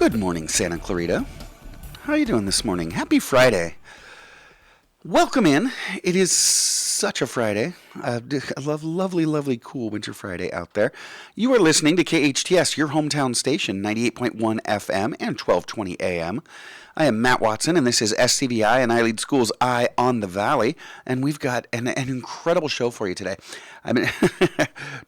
Good morning, Santa Clarita. How are you doing this morning? Happy Friday. Welcome in. It is such a Friday. A lovely, cool winter Friday out there. You are listening to KHTS, your hometown station, 98.1 FM and 1220 AM. I am Matt Wattson, and this is SCVi and iLEADSchools Eye on the Valley, and we've got an incredible show for you today. I mean,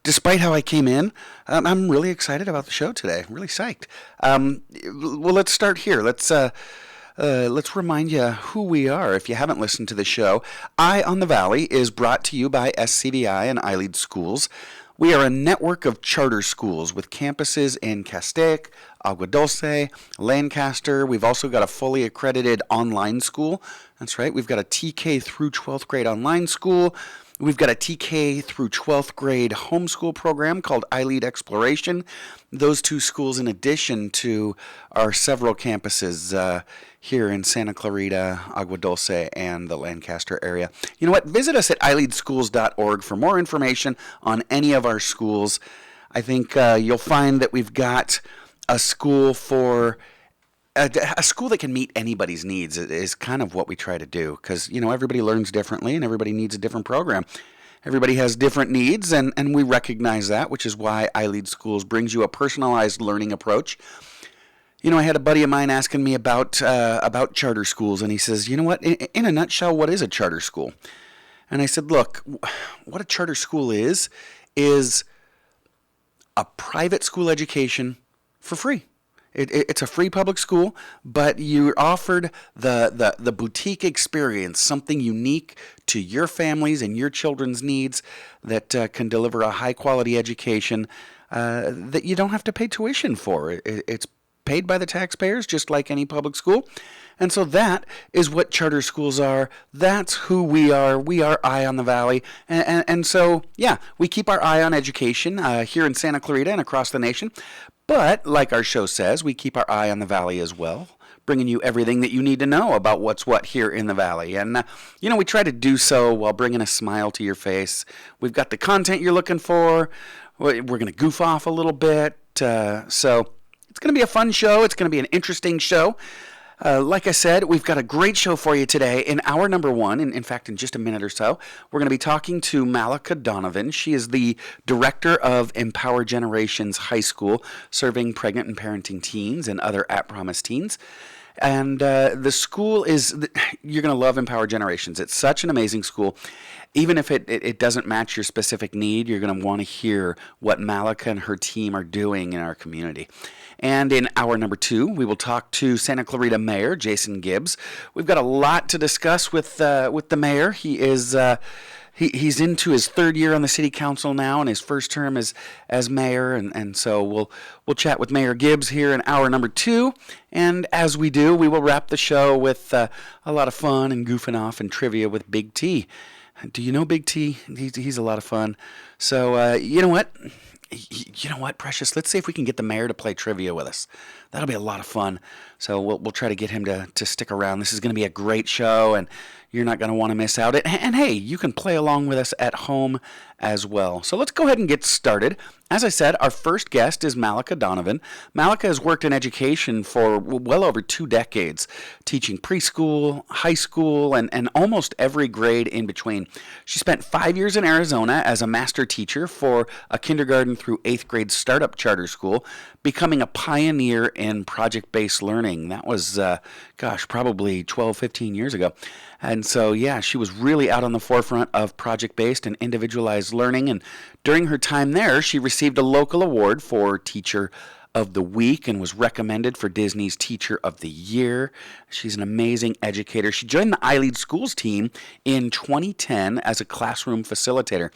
despite how I came in, I'm really excited about the show today. I'm really psyched. Well, let's start here. Let's remind you who we are if you haven't listened to the show. Eye on the Valley is brought to you by SCVi and iLEADSchools. We are a network of charter schools with campuses in Castaic, Agua Dulce, Lancaster. We've also got a fully accredited online school. That's right, we've got a TK through 12th grade online school. We've got a TK through 12th grade homeschool program called iLEAD Exploration. Those two schools, in addition to our several campuses here in Santa Clarita, Agua Dulce, and the Lancaster area. You know what? Visit us at iLEADSchools.org for more information on any of our schools. I think you'll find that we've got a school for a school that can meet anybody's needs is kind of what we try to do, because everybody learns differently and everybody needs a different program. Everybody has different needs, and we recognize that, which is why iLEADSchools brings you a personalized learning approach. I had a buddy of mine asking me about charter schools, and he says, you know what, in a nutshell, what is a charter school? And I said, look, what a charter school is a private school education for free. It's a free public school, but you're offered the boutique experience, something unique to your families and your children's needs that can deliver a high-quality education that you don't have to pay tuition for. It's paid by the taxpayers, just like any public school. And so that is what charter schools are. That's who we are. We are Eye on the Valley. And so, yeah, we keep our eye on education here in Santa Clarita and across the nation. But, like our show says, we keep our eye on the Valley as well, bringing you everything that you need to know about what's what here in the Valley. And, we try to do so while bringing a smile to your face. We've got the content you're looking for. We're going to goof off a little bit. So it's going to be a fun show. It's going to be an interesting show. Like I said, we've got a great show for you today. In hour number one, in fact, in just a minute or so, we're going to be talking to Malika Donovan. She is the director of Empower Generations High School, serving pregnant and parenting teens and other at-promise teens. And the school you're going to love Empower Generations. It's such an amazing school. Even if it doesn't match your specific need, you're going to want to hear what Malika and her team are doing in our community. And in hour number two, we will talk to Santa Clarita Mayor Jason Gibbs. We've got a lot to discuss with the mayor. He is he's into his third year on the city council now, and his first term as mayor. And so we'll chat with Mayor Gibbs here in hour number two. And as we do, we will wrap the show with a lot of fun and goofing off and trivia with Big T. Do you know Big T? He's a lot of fun. So you know what? Precious, let's see if we can get the mayor to play trivia with us. That'll be a lot of fun. So we'll try to get him to stick around. This is going to be a great show, and you're not going to want to miss out. And hey, you can play along with us at home as well. So let's go ahead and get started. As I said, our first guest is Malika Donovan. Malika has worked in education for well over 2 decades, teaching preschool, high school, and almost every grade in between. She spent 5 years in Arizona as a master teacher for a kindergarten through 8th grade startup charter school, becoming a pioneer in project-based learning. That was, probably 12, 15 years ago. And so, yeah, she was really out on the forefront of project-based and individualized learning. And during her time there, she received a local award for Teacher of the Week and was recommended for Disney's Teacher of the Year. She's an amazing educator. She joined the iLEADSchools team in 2010 as a classroom facilitator.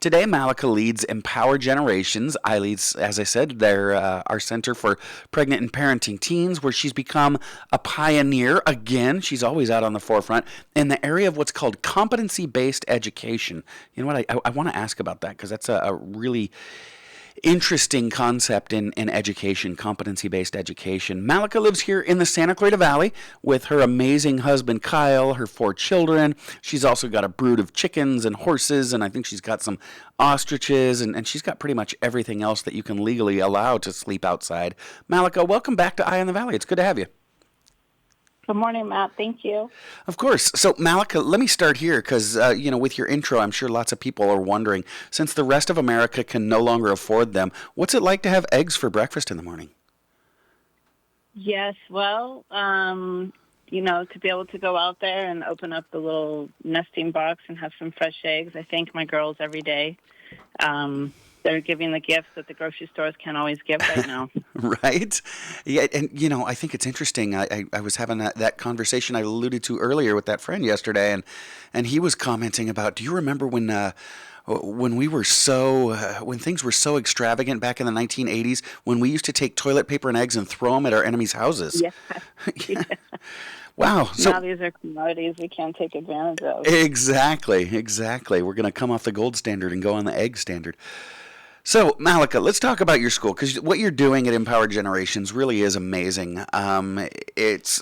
Today, Malika leads Empower Generations. iLEADS, as I said, they're our center for pregnant and parenting teens, where she's become a pioneer. Again, she's always out on the forefront in the area of what's called competency-based education. You know what? I want to ask about that, because that's a really interesting concept in education, competency-based education. Malika lives here in the Santa Clarita Valley with her amazing husband, Kyle, her 4 children. She's also got a brood of chickens and horses, and I think she's got some ostriches, and she's got pretty much everything else that you can legally allow to sleep outside. Malika, welcome back to Eye on the Valley. It's good to have you. Good morning, Matt. Thank you. Of course. So, Malika, let me start here because, with your intro, I'm sure lots of people are wondering, since the rest of America can no longer afford them, what's it like to have eggs for breakfast in the morning? Yes, well, to be able to go out there and open up the little nesting box and have some fresh eggs, I thank my girls every day. They're giving the gifts that the grocery stores can't always give right now. Right? Yeah, and, I think it's interesting. I was having that conversation I alluded to earlier with that friend yesterday, and he was commenting about, do you remember when we were when things were so extravagant back in the 1980s, when we used to take toilet paper and eggs and throw them at our enemies' houses? Yeah. Yeah. Wow. So now these are commodities we can't take advantage of. Exactly. We're going to come off the gold standard and go on the egg standard. So, Malika, let's talk about your school, because what you're doing at Empowered Generations really is amazing. It's,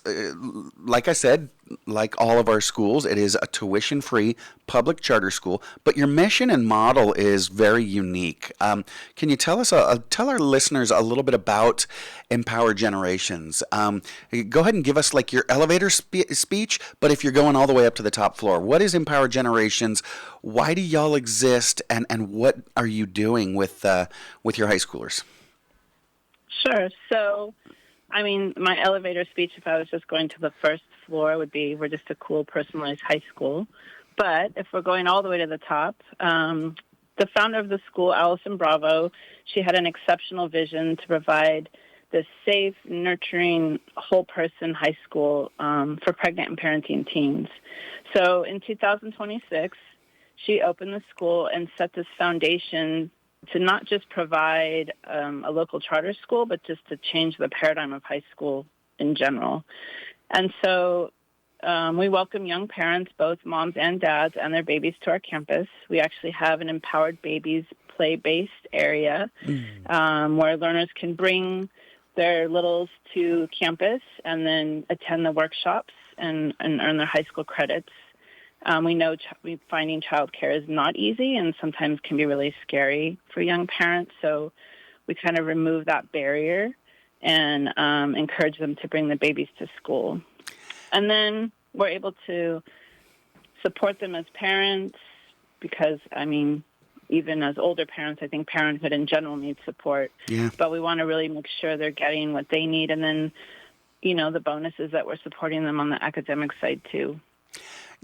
like I said, like all of our schools, it is a tuition-free public charter school, but your mission and model is very unique. Can you tell our listeners a little bit about Empowered Generations? Go ahead and give us like your elevator speech, but if you're going all the way up to the top floor, what is Empowered Generations? Why do y'all exist, and what are you doing with your high schoolers? Sure. So, my elevator speech, if I was just going to the first floor, would be we're just a cool, personalized high school. But if we're going all the way to the top, the founder of the school, Allison Bravo, she had an exceptional vision to provide this safe, nurturing, whole-person high school for pregnant and parenting teens. So in 2026, she opened the school and set this foundation to not just provide a local charter school, but just to change the paradigm of high school in general. And so we welcome young parents, both moms and dads, and their babies to our campus. We actually have an Empowered Babies play-based area where learners can bring their littles to campus and then attend the workshops and earn their high school credits. We know finding childcare is not easy and sometimes can be really scary for young parents, so we kind of remove that barrier and encourage them to bring the babies to school. And then we're able to support them as parents because, even as older parents, I think parenthood in general needs support. Yeah. But we want to really make sure they're getting what they need. And then, the bonus is that we're supporting them on the academic side too.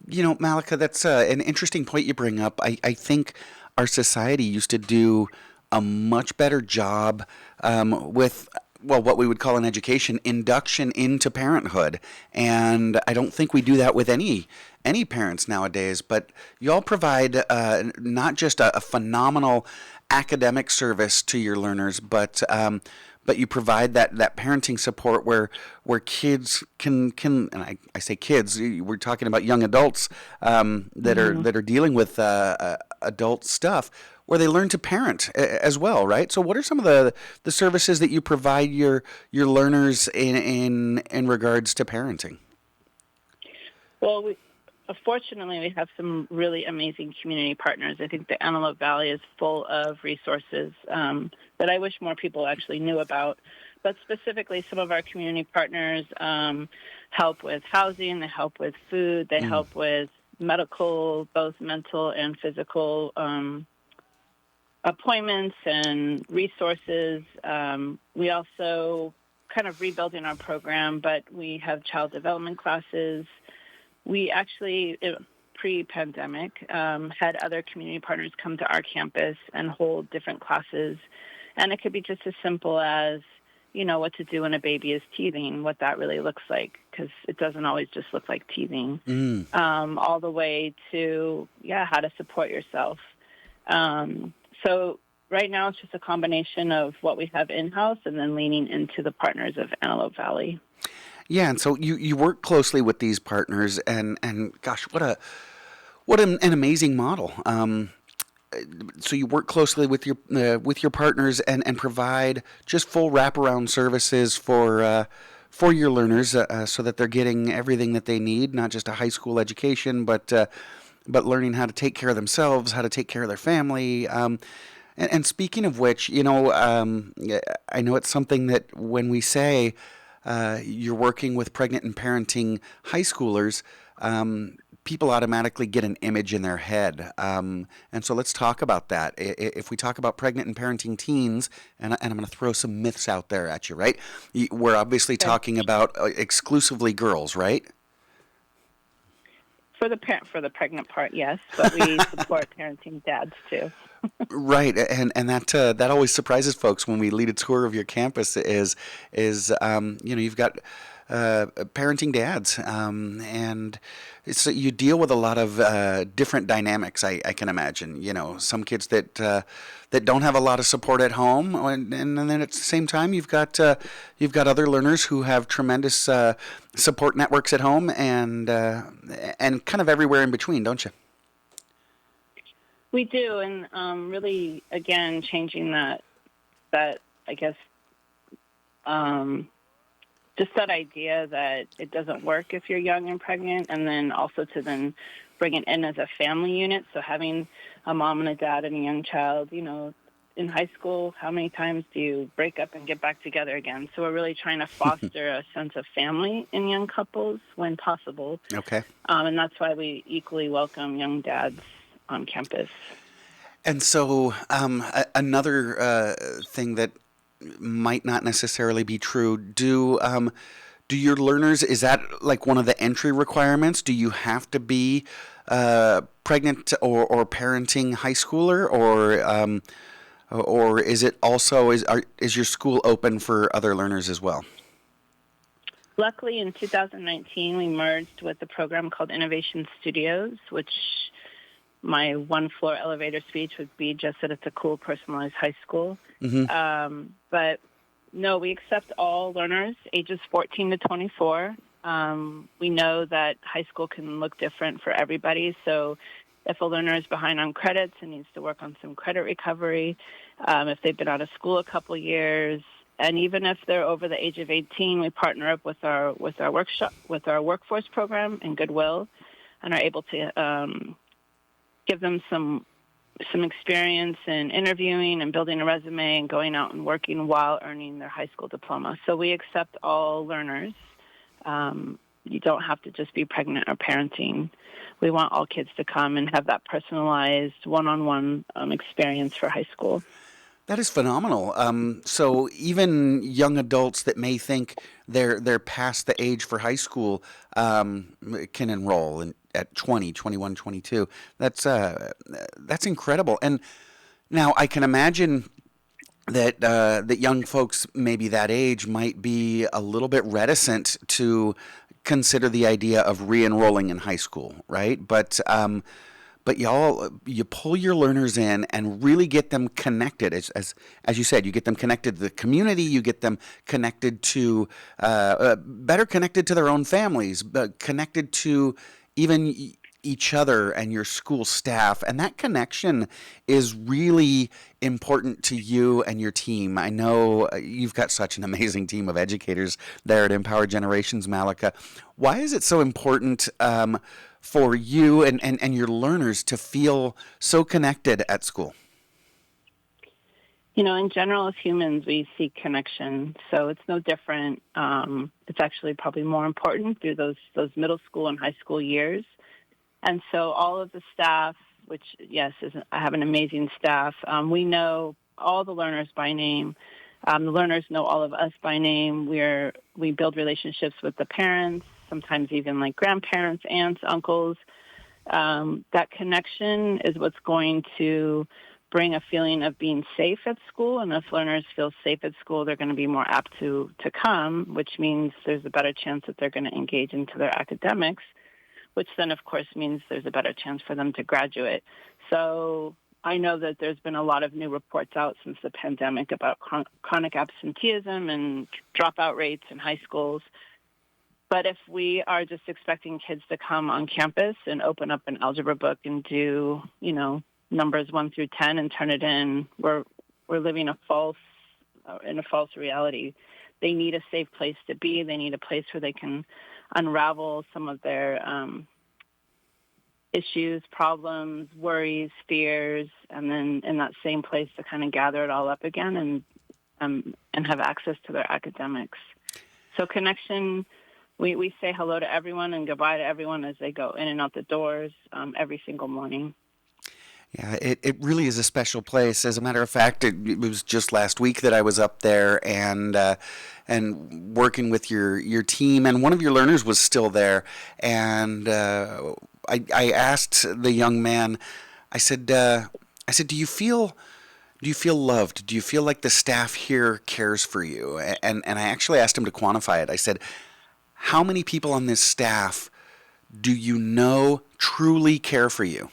Malika, that's an interesting point you bring up. I think our society used to do a much better job with what we would call in education, induction into parenthood. And I don't think we do that with any parents nowadays. But y'all provide not just a phenomenal academic service to your learners, but you provide that parenting support where kids can and I say kids, we're talking about young adults that are dealing with adult stuff, where they learn to parent as well, right? So what are some of the services that you provide your learners in regards to parenting? Well, fortunately, we have some really amazing community partners. I think the Antelope Valley is full of resources that I wish more people actually knew about. But specifically, some of our community partners help with housing, they help with food, they help with medical, both mental and physical appointments and resources. We also kind of rebuilding our program, but we have child development classes. We actually, pre-pandemic, had other community partners come to our campus and hold different classes. And it could be just as simple as, what to do when a baby is teething, what that really looks like, because it doesn't always just look like teething, all the way to, how to support yourself. So right now it's just a combination of what we have in-house and then leaning into the partners of Antelope Valley. Yeah, and so you work closely with these partners, and gosh, what an amazing model. so you work closely with your partners and provide just full wraparound services for your learners, so that they're getting everything that they need, not just a high school education, but learning how to take care of themselves, how to take care of their family. And speaking of which, I know it's something that when we say you're working with pregnant and parenting high schoolers, people automatically get an image in their head. And so let's talk about that. If we talk about pregnant and parenting teens, and I'm going to throw some myths out there at you, right? We're obviously Okay. talking about exclusively girls, right? For the pregnant part, yes, but we support parenting dads too. Right, and that always surprises folks when we lead a tour of your campus. You've got parenting dads, and you deal with a lot of different dynamics. I can imagine. Some kids that don't have a lot of support at home, and then at the same time you've got other learners who have tremendous support networks at home, and kind of everywhere in between, don't you? We do, and really, again, changing that I guess, just that idea that it doesn't work if you're young and pregnant, and then also to then bring it in as a family unit. So having a mom and a dad and a young child, in high school, how many times do you break up and get back together again? So we're really trying to foster a sense of family in young couples when possible. Okay. And that's why we equally welcome young dads on campus. And so another thing that might not necessarily be true. Do your learners, is that like one of the entry requirements? Do you have to be pregnant or parenting high schooler, or is it also is your school open for other learners as well? Luckily, in 2019, we merged with a program called Innovation Studios, which my one-floor elevator speech would be just that it's a cool, personalized high school. Mm-hmm. But no, we accept all learners ages 14 to 24. We know that high school can look different for everybody. So if a learner is behind on credits and needs to work on some credit recovery, if they've been out of school a couple years, and even if they're over the age of 18, we partner up with our workforce program in Goodwill, and are able to give them some experience in interviewing and building a resume and going out and working while earning their high school diploma. So we accept all learners. You don't have to just be pregnant or parenting. We want all kids to come and have that personalized one-on-one experience for high school. That is phenomenal. So even young adults that may think they're past the age for high school can enroll at 20, 21, 22. That's incredible. And now I can imagine that young folks maybe that age might be a little bit reticent to consider the idea of re-enrolling in high school, right? But you pull your learners in and really get them connected. As you said, you get them connected to the community. You get them connected to better connected to their own families, but connected to even each other and your school staff. And that connection is really important to you and your team. I know you've got such an amazing team of educators there at Empower Generations, Malika. Why is it so important for you and your learners to feel so connected at school? In general, as humans, we seek connection. So it's no different. It's actually probably more important through those middle school and high school years. And so all of the staff, which, yes, I have an amazing staff, we know all the learners by name. The learners know all of us by name. We build relationships with the parents, sometimes even like grandparents, aunts, uncles. That connection is what's going to bring a feeling of being safe at school. And if learners feel safe at school, they're going to be more apt to come, which means there's a better chance that they're going to engage into their academics, which then, of course, means there's a better chance for them to graduate. So I know that there's been a lot of new reports out since the pandemic about chronic absenteeism and dropout rates in high schools. But if we are just expecting kids to come on campus and open up an algebra book and do, numbers 1 through 10 and turn it in. We're living in a false reality. They need a safe place to be. They need a place where they can unravel some of their issues, problems, worries, fears, and then in that same place to kind of gather it all up again and have access to their academics. So connection, we say hello to everyone and goodbye to everyone as they go in and out the doors every single morning. Yeah, it really is a special place. As a matter of fact, it was just last week that I was up there and working with your team, and one of your learners was still there. And I asked the young man, I said, do you feel loved? Do you feel like the staff here cares for you? And I actually asked him to quantify it. I said, how many people on this staff do you know truly care for you?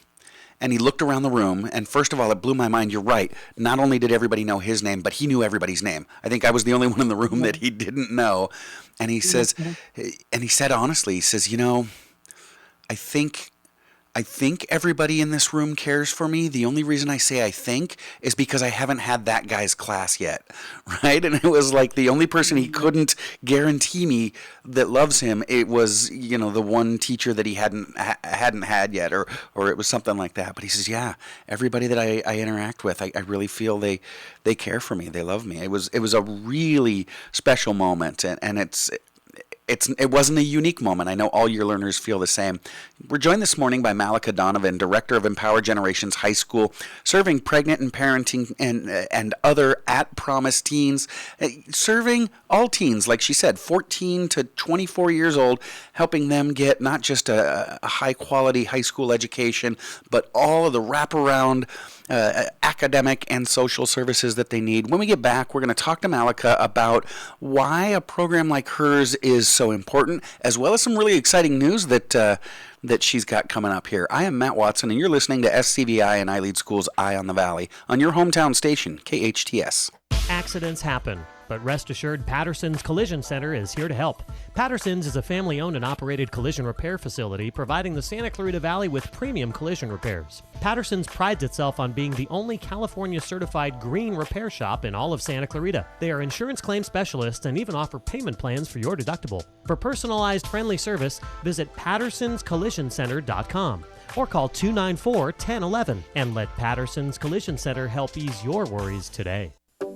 And he looked around the room, and first of all, it blew my mind. You're right. Not only did everybody know his name, but he knew everybody's name. I think I was the only one in the room that he didn't know. And he says, and he said honestly, he says, I think everybody in this room cares for me. The only reason I say I think is because I haven't had that guy's class yet, right? And it was like the only person he couldn't guarantee me that loves him, it was, the one teacher that he hadn't had yet, or it was something like that. But he says, yeah, everybody that I interact with, I really feel they care for me. They love me. It was a really special moment, and it wasn't a unique moment. I know all your learners feel the same. We're joined this morning by Malika Donovan, Director of Empower Generations High School, serving pregnant and parenting and other at-promise teens, serving all teens, like she said, 14 to 24 years old, helping them get not just a high-quality high school education, but all of the wraparound academic and social services that they need. When we get back, we're going to talk to Malika about why a program like hers is so important, as well as some really exciting news that she's got coming up here. I am Matt Wattson, and you're listening to SCVi and iLEADSchools Eye on the Valley on your hometown station, KHTS. Accidents happen, but rest assured Patterson's Collision Center is here to help. Patterson's is a family-owned and operated collision repair facility providing the Santa Clarita Valley with premium collision repairs. Patterson's prides itself on being the only California-certified green repair shop in all of Santa Clarita. They are insurance claim specialists and even offer payment plans for your deductible. For personalized, friendly service, visit pattersonscollisioncenter.com or call 294-1011 and let Patterson's Collision Center help ease your worries today.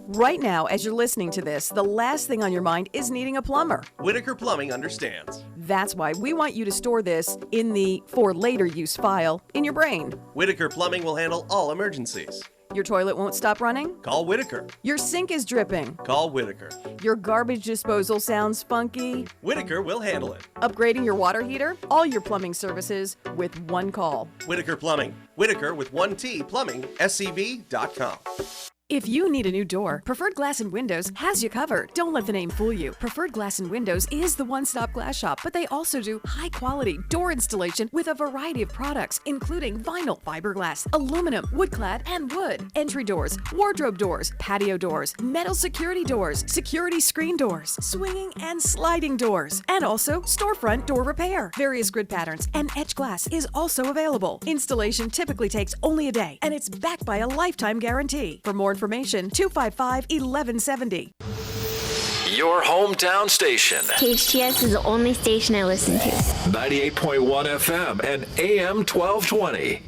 Right now, as you're listening to this, the last thing on your mind is needing a plumber. Whitaker Plumbing understands. That's why we want you to store this in the for later use file in your brain. Whitaker Plumbing will handle all emergencies. Your toilet won't stop running? Call Whitaker. Your sink is dripping? Call Whitaker. Your garbage disposal sounds funky? Whitaker will handle it. Upgrading your water heater? All your plumbing services with one call. Whitaker Plumbing. Whitaker with 1T Plumbing, SCV.com. If you need a new door, Preferred Glass and Windows has you covered. Don't let the name fool you. Preferred Glass and Windows is the one-stop glass shop, but they also do high-quality door installation with a variety of products, including vinyl, fiberglass, aluminum, wood-clad, and wood. Entry doors, wardrobe doors, patio doors, metal security doors, security screen doors, swinging and sliding doors, and also storefront door repair. Various grid patterns and etched glass is also available. Installation typically takes only a day, and it's backed by a lifetime guarantee. For more information, 255-1170. Your hometown station. KHTS is the only station I listen to. 98.1 FM and AM 1220.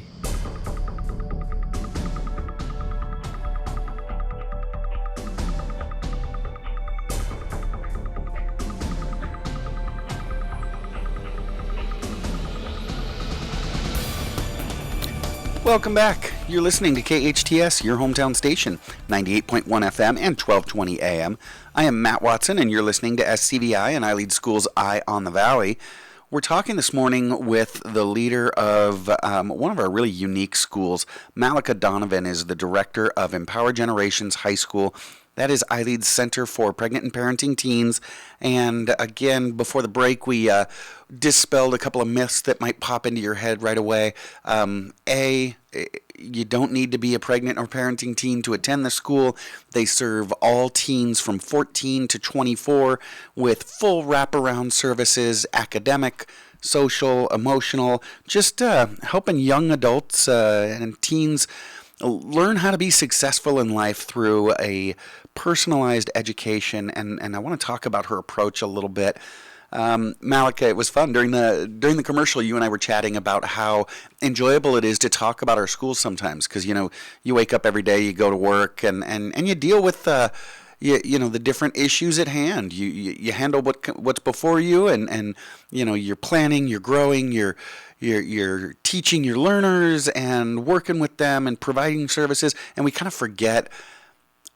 Welcome back. You're listening to KHTS, your hometown station, 98.1 FM and 1220 AM. I am Matt Wattson, and you're listening to SCVi and iLEADSchools Eye on the Valley. We're talking this morning with the leader of one of our really unique schools. Malika Donovan is the director of Empower Generations High School. That is iLEAD's Center for Pregnant and Parenting Teens. And again, before the break, we dispelled a couple of myths that might pop into your head right away. You don't need to be a pregnant or parenting teen to attend the school. They serve all teens from 14 to 24 with full wraparound services, academic, social, emotional, just helping young adults and teens learn how to be successful in life through a personalized education. And I want to talk about her approach a little bit. Malika, it was fun during the commercial. You and I were chatting about how enjoyable it is to talk about our schools sometimes, because you wake up every day, you go to work, and you deal with the different issues at hand. You handle what's before you, and you're planning, you're growing, you're teaching your learners and working with them and providing services, and we kind of forget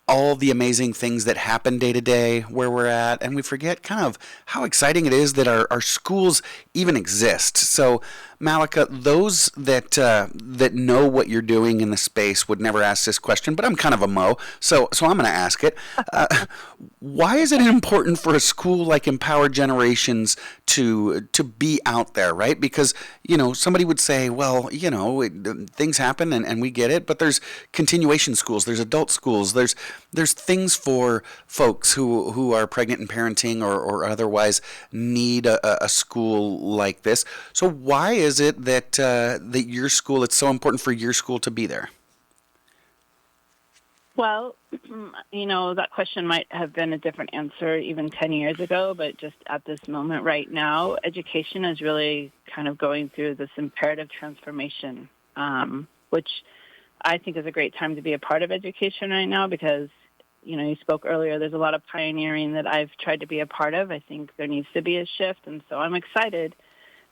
all the amazing things that happen day to day where we're at, and we forget kind of how exciting it is that our schools even exist. So, Malika, those that know what you're doing in the space would never ask this question, but I'm kind of a Mo, so I'm going to ask it. Why is it important for a school like Empower Generations to be out there, right? Because somebody would say, well, things happen and we get it, but there's continuation schools, there's adult schools, there's things for folks who are pregnant and parenting or otherwise need a school like this. So why is it that your school, it's so important for your school to be there? Well, that question might have been a different answer even 10 years ago, but just at this moment right now, education is really kind of going through this imperative transformation, which I think is a great time to be a part of education right now because, you spoke earlier, there's a lot of pioneering that I've tried to be a part of. I think there needs to be a shift, and so I'm excited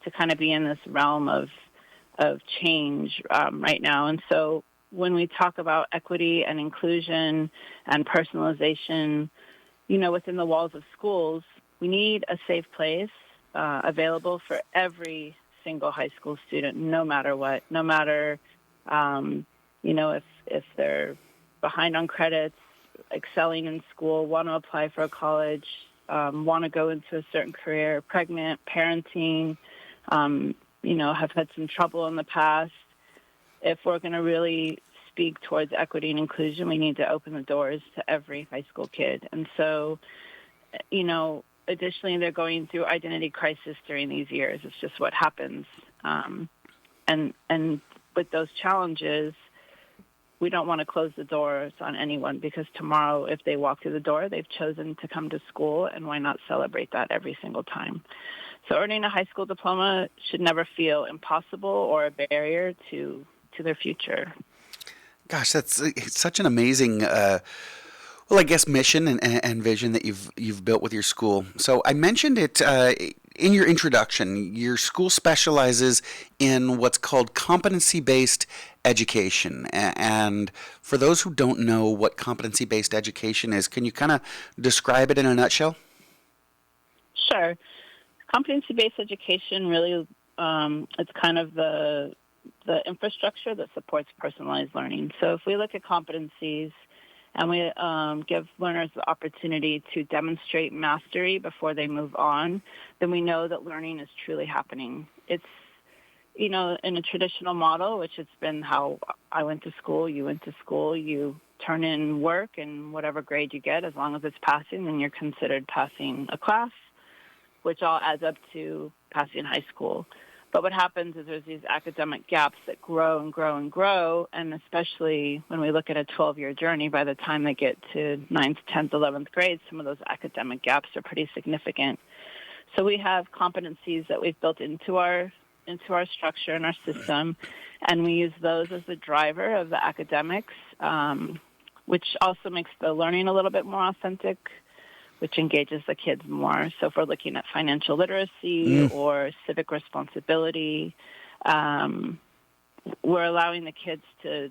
to kind of be in this realm of change right now. And so when we talk about equity and inclusion and personalization, within the walls of schools, we need a safe place available for every single high school student, no matter what, no matter, if they're behind on credits, excelling in school, want to apply for a college, want to go into a certain career, pregnant, parenting, have had some trouble in the past. If we're going to really speak towards equity and inclusion, we need to open the doors to every high school kid. And so, additionally, they're going through identity crisis during these years. It's just what happens. And with those challenges, we don't want to close the doors on anyone because tomorrow, if they walk through the door, they've chosen to come to school, and why not celebrate that every single time? So earning a high school diploma should never feel impossible or a barrier to their future. Gosh, that's such an amazing, mission and vision that you've built with your school. So I mentioned it in your introduction. Your school specializes in what's called competency-based education. And for those who don't know what competency-based education is, can you kind of describe it in a nutshell? Sure. Competency-based education really, it's kind of the infrastructure that supports personalized learning. So if we look at competencies and we give learners the opportunity to demonstrate mastery before they move on, then we know that learning is truly happening. It's, in a traditional model, which has been how I went to school, you went to school, you turn in work, and whatever grade you get, as long as it's passing, then you're considered passing a class, which all adds up to passing high school. But what happens is there's these academic gaps that grow and grow and grow, and especially when we look at a 12-year journey, by the time they get to 9th, 10th, 11th grade, some of those academic gaps are pretty significant. So we have competencies that we've built into our structure and our system, and we use those as the driver of the academics, which also makes the learning a little bit more authentic, which engages the kids more. So if we're looking at financial literacy or civic responsibility, we're allowing the kids to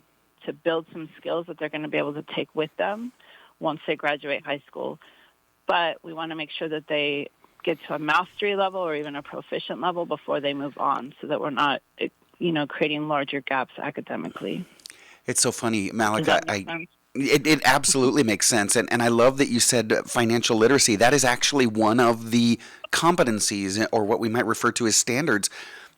build some skills that they're going to be able to take with them once they graduate high school. But we want to make sure that they get to a mastery level or even a proficient level before they move on, so that we're not, creating larger gaps academically. It's so funny, Malika. It absolutely makes sense. And I love that you said financial literacy. That is actually one of the competencies, or what we might refer to as standards,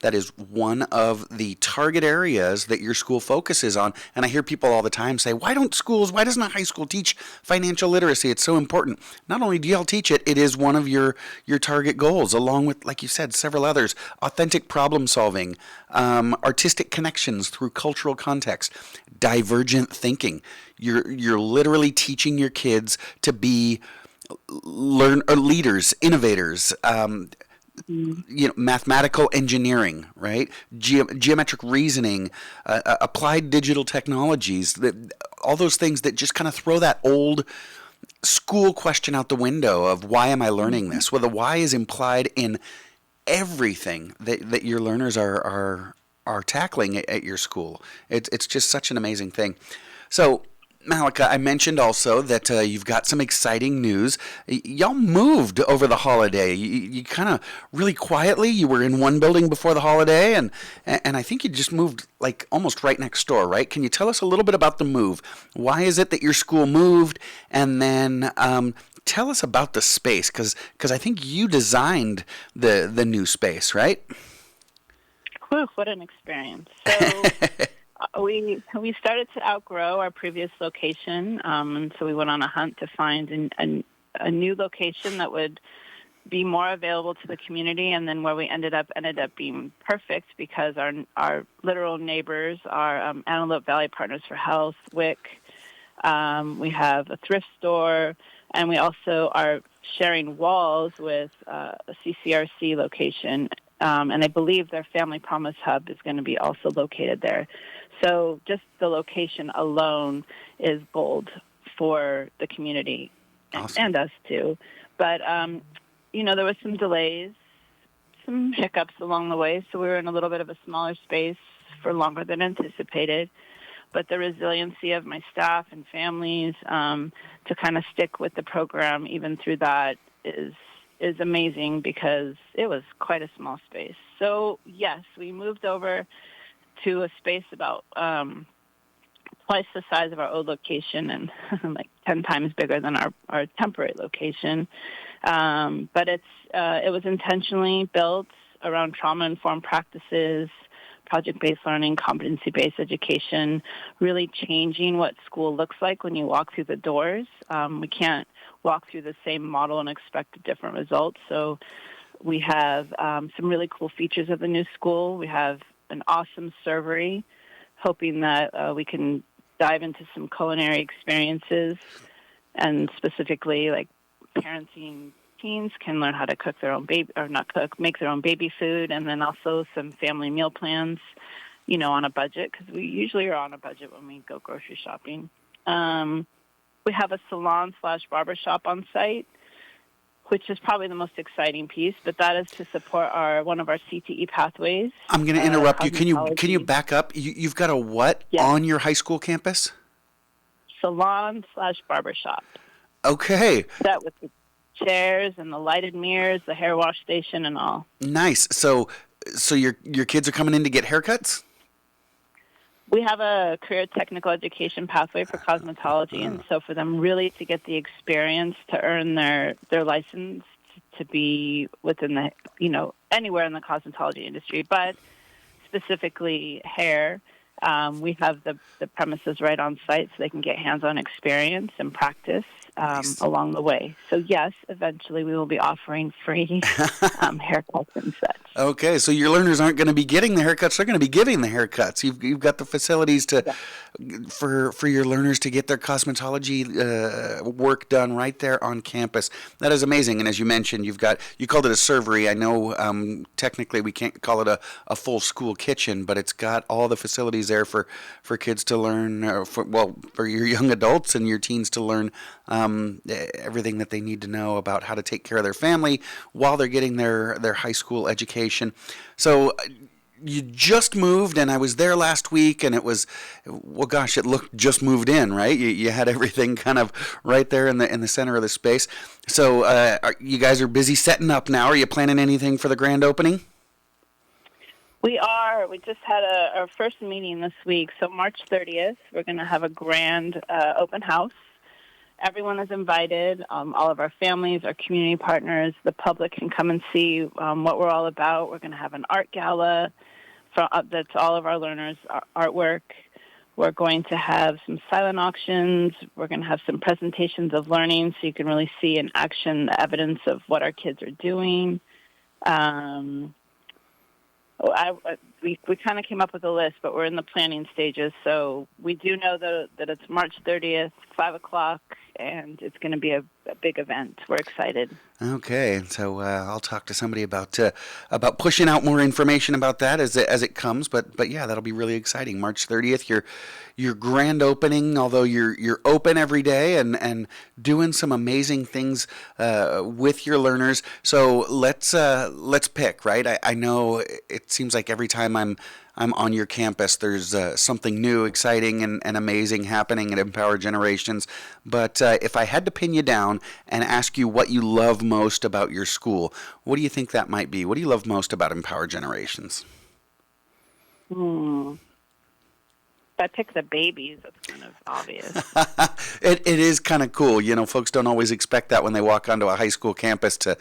that is one of the target areas that your school focuses on. And I hear people all the time say, why doesn't a high school teach financial literacy? It's so important. Not only do y'all teach it, it is one of your target goals, along with, like you said, several others: authentic problem solving, artistic connections through cultural context, divergent thinking. You're literally teaching your kids to be leaders, innovators, mathematical engineering, right? Geometric reasoning, applied digital technologies, all those things that just kind of throw that old school question out the window of why am I learning this? Well, the why is implied in everything that your learners are tackling at your school. It's just such an amazing thing. So, Malika, I mentioned also that you've got some exciting news. Y'all moved over the holiday. You kind of really quietly, you were in one building before the holiday, and I think you just moved like almost right next door, right? Can you tell us a little bit about the move? Why is it that your school moved? And then tell us about the space, because I think you designed the new space, right? Whew, what an experience. So we started to outgrow our previous location, and so we went on a hunt to find a new location that would be more available to the community. And then where we ended up being perfect, because our literal neighbors are Antelope Valley Partners for Health, WIC. We have a thrift store, and we also are sharing walls with a CCRC location. And I believe their Family Promise Hub is going to be also located there. So just the location alone is gold for the community. Awesome. And us too. But, there was some delays, some hiccups along the way. So we were in a little bit of a smaller space for longer than anticipated. But the resiliency of my staff and families to kind of stick with the program even through that is amazing, because it was quite a small space. So, yes, we moved over to a space about twice the size of our old location and like 10 times bigger than our temporary location. But it was intentionally built around trauma-informed practices, project-based learning, competency-based education, really changing what school looks like when you walk through the doors. We can't walk through the same model and expect different results. So we have some really cool features of the new school. We have an awesome servery, hoping that we can dive into some culinary experiences, and specifically like parenting teens can learn how to cook their own make their own baby food, and then also some family meal plans, on a budget, because we usually are on a budget when we go grocery shopping. We have a salon/barbershop on site, which is probably the most exciting piece, but that is to support one of our CTE pathways. I'm going to interrupt you. Can you back up? You've got a what on your high school campus? Salon/barbershop. Okay. Set with the chairs and the lighted mirrors, the hair wash station, and all. Nice. So your kids are coming in to get haircuts? We have a career technical education pathway for cosmetology, and so for them really to get the experience to earn their license to be within the, anywhere in the cosmetology industry, but specifically hair, we have the premises right on site so they can get hands-on experience and practice along the way. So yes, eventually we will be offering free haircuts and such. Okay, so your learners aren't going to be getting the haircuts; they're going to be giving the haircuts. You've got the facilities for your learners to get their cosmetology work done right there on campus. That is amazing. And as you mentioned, you called it a servery. I know technically we can't call it a full school kitchen, but it's got all the facilities there for kids to learn. For your young adults and your teens to learn everything that they need to know about how to take care of their family while they're getting their high school education. So you just moved, and I was there last week, and it was, it looked just moved in, right? You had everything kind of right there in the center of the space. So you guys are busy setting up now. Are you planning anything for the grand opening? We are. We just had our first meeting this week. So March 30th, we're going to have a grand open house. everyone is invited. All of our families, our community partners, the public can come and see what we're all about. We're going to have an art gala that's all of our learners' artwork. We're going to have some silent auctions. We're going to have some presentations of learning so you can really see in action the evidence of what our kids are doing. We kind of came up with a list, but we're in the planning stages. So we do know that it's March 30th, 5 o'clock, and it's going to be a big event. We're excited. Okay, so I'll talk to somebody about pushing out more information about that as it comes. But yeah, that'll be really exciting. March 30th, your grand opening. Although you're open every day and doing some amazing things with your learners. So let's pick, right? I know it seems like every time I'm on your campus, there's something new, exciting, and amazing happening at Empower Generations. But if I had to pin you down and ask you what you love most about your school, what do you think that might be? What do you love most about Empower Generations? If I pick the babies, that's kind of obvious. It is kind of cool. You know, folks don't always expect that when they walk onto a high school campus to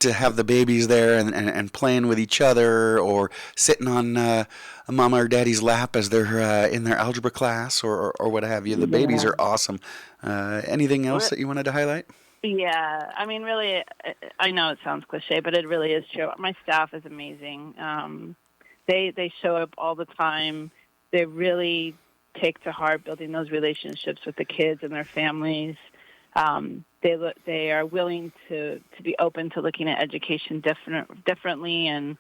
have the babies there and playing with each other or sitting on mama or daddy's lap as they're in their algebra class or what have you. The babies are awesome. Anything else that you wanted to highlight? Yeah, I mean, really, I know it sounds cliche, but it really is true. My staff is amazing. They show up all the time. They really take to heart building those relationships with the kids and their families. They are willing to be open to looking at education differently and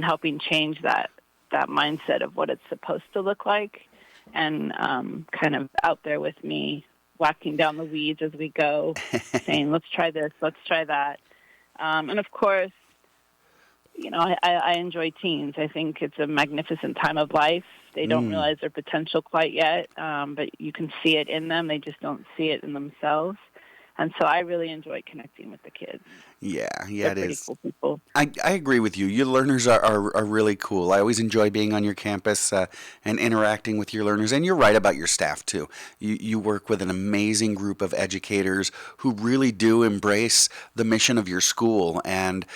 helping change that mindset of what it's supposed to look like, and kind of out there with me, walking down the weeds as we go, saying, let's try this, let's try that. And of course, you know, I enjoy teens. I think it's a magnificent time of life. They don't realize their potential quite yet, but you can see it in them. They just don't see it in themselves. And so I really enjoy connecting with the kids. Yeah, They're it pretty is. cool people. I agree with you. Your learners are really cool. I always enjoy being on your campus and interacting with your learners. And you're right about your staff, too. You work with an amazing group of educators who really do embrace the mission of your school. And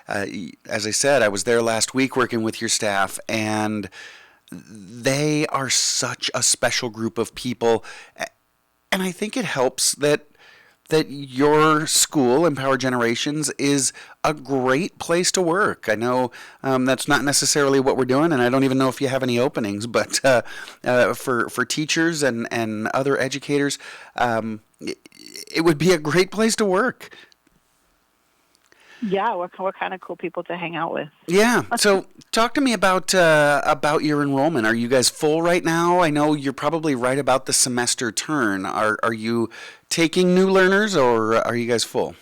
as I said, I was there last week working with your staff, and they are such a special group of people. And I think it helps that your school, Empower Generations, is a great place to work. I know that's not necessarily what we're doing, and I don't even know if you have any openings, but for teachers and other educators, it would be a great place to work. Yeah, we're kind of cool people to hang out with. Yeah. So talk to me about your enrollment. Are you guys full right now? I know you're probably right about the semester turn. Are you taking new learners, or are you guys full?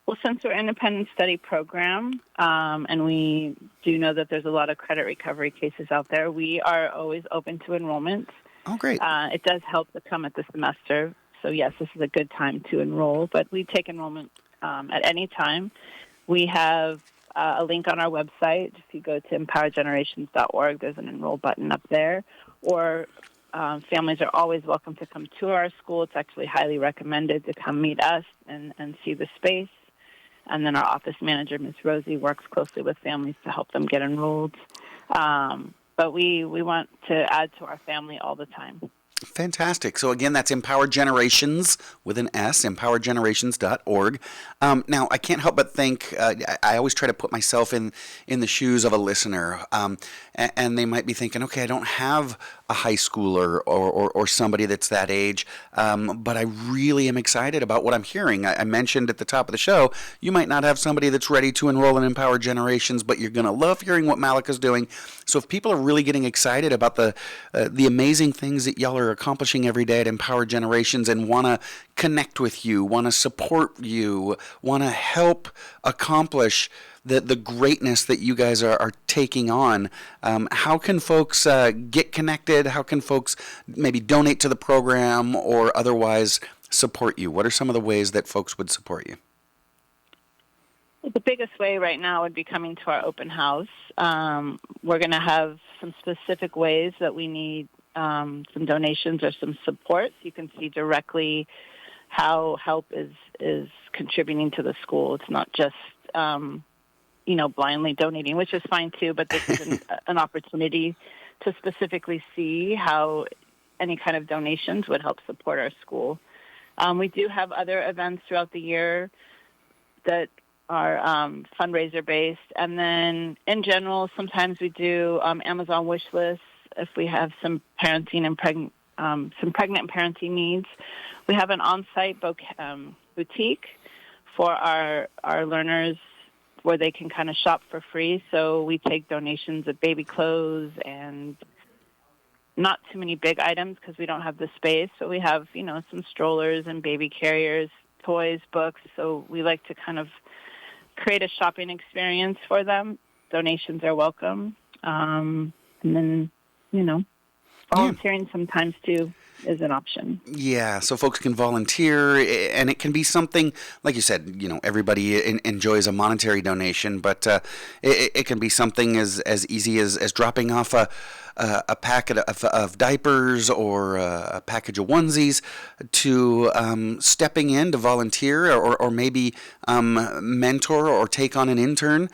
Well, since we're an independent study program, and we do know that there's a lot of credit recovery cases out there, we are always open to enrollment. Oh, great. It does help to come at the semester. So, yes, this is a good time to enroll, but we take enrollment at any time. We have a link on our website. If you go to empowergenerations.org, there's an enroll button up there. Or families are always welcome to come to our school. It's actually highly recommended to come meet us and see the space. And then our office manager, Ms. Rosie, works closely with families to help them get enrolled. But we want to add to our family all the time. Fantastic. So again, that's Empower Generations with an S, empowergenerations.org. Now, I can't help but think, I always try to put myself in the shoes of a listener, and they might be thinking, okay, I don't have a high schooler or somebody that's that age, but I really am excited about what I'm hearing. I mentioned at the top of the show, you might not have somebody that's ready to enroll in Empower Generations, but you're going to love hearing what Malika's doing. So if people are really getting excited about the amazing things that y'all are accomplishing every day at Empower Generations and want to connect with you, want to support you, want to help accomplish the greatness that you guys are taking on, how can folks get connected? How can folks maybe donate to the program or otherwise support you? What are some of the ways that folks would support you? The biggest way right now would be coming to our open house. We're going to have some specific ways that we need some donations or some support. You can see directly how help is contributing to the school. It's not just, blindly donating, which is fine too, but this is an opportunity to specifically see how any kind of donations would help support our school. We do have other events throughout the year that are fundraiser-based. And then in general, sometimes we do Amazon wish lists if we have some parenting and some pregnant and parenting needs. We have an on-site boutique for our learners where they can kind of shop for free. So we take donations of baby clothes and not too many big items because we don't have the space. So we have, some strollers and baby carriers, toys, books. So we like to kind of create a shopping experience for them. Donations are welcome. And then, volunteering sometimes too is an option. Yeah, so folks can volunteer, and it can be something, like you said, everybody enjoys a monetary donation, but it can be something as easy as dropping off a packet of diapers or a package of onesies to stepping in to volunteer or maybe mentor or take on an intern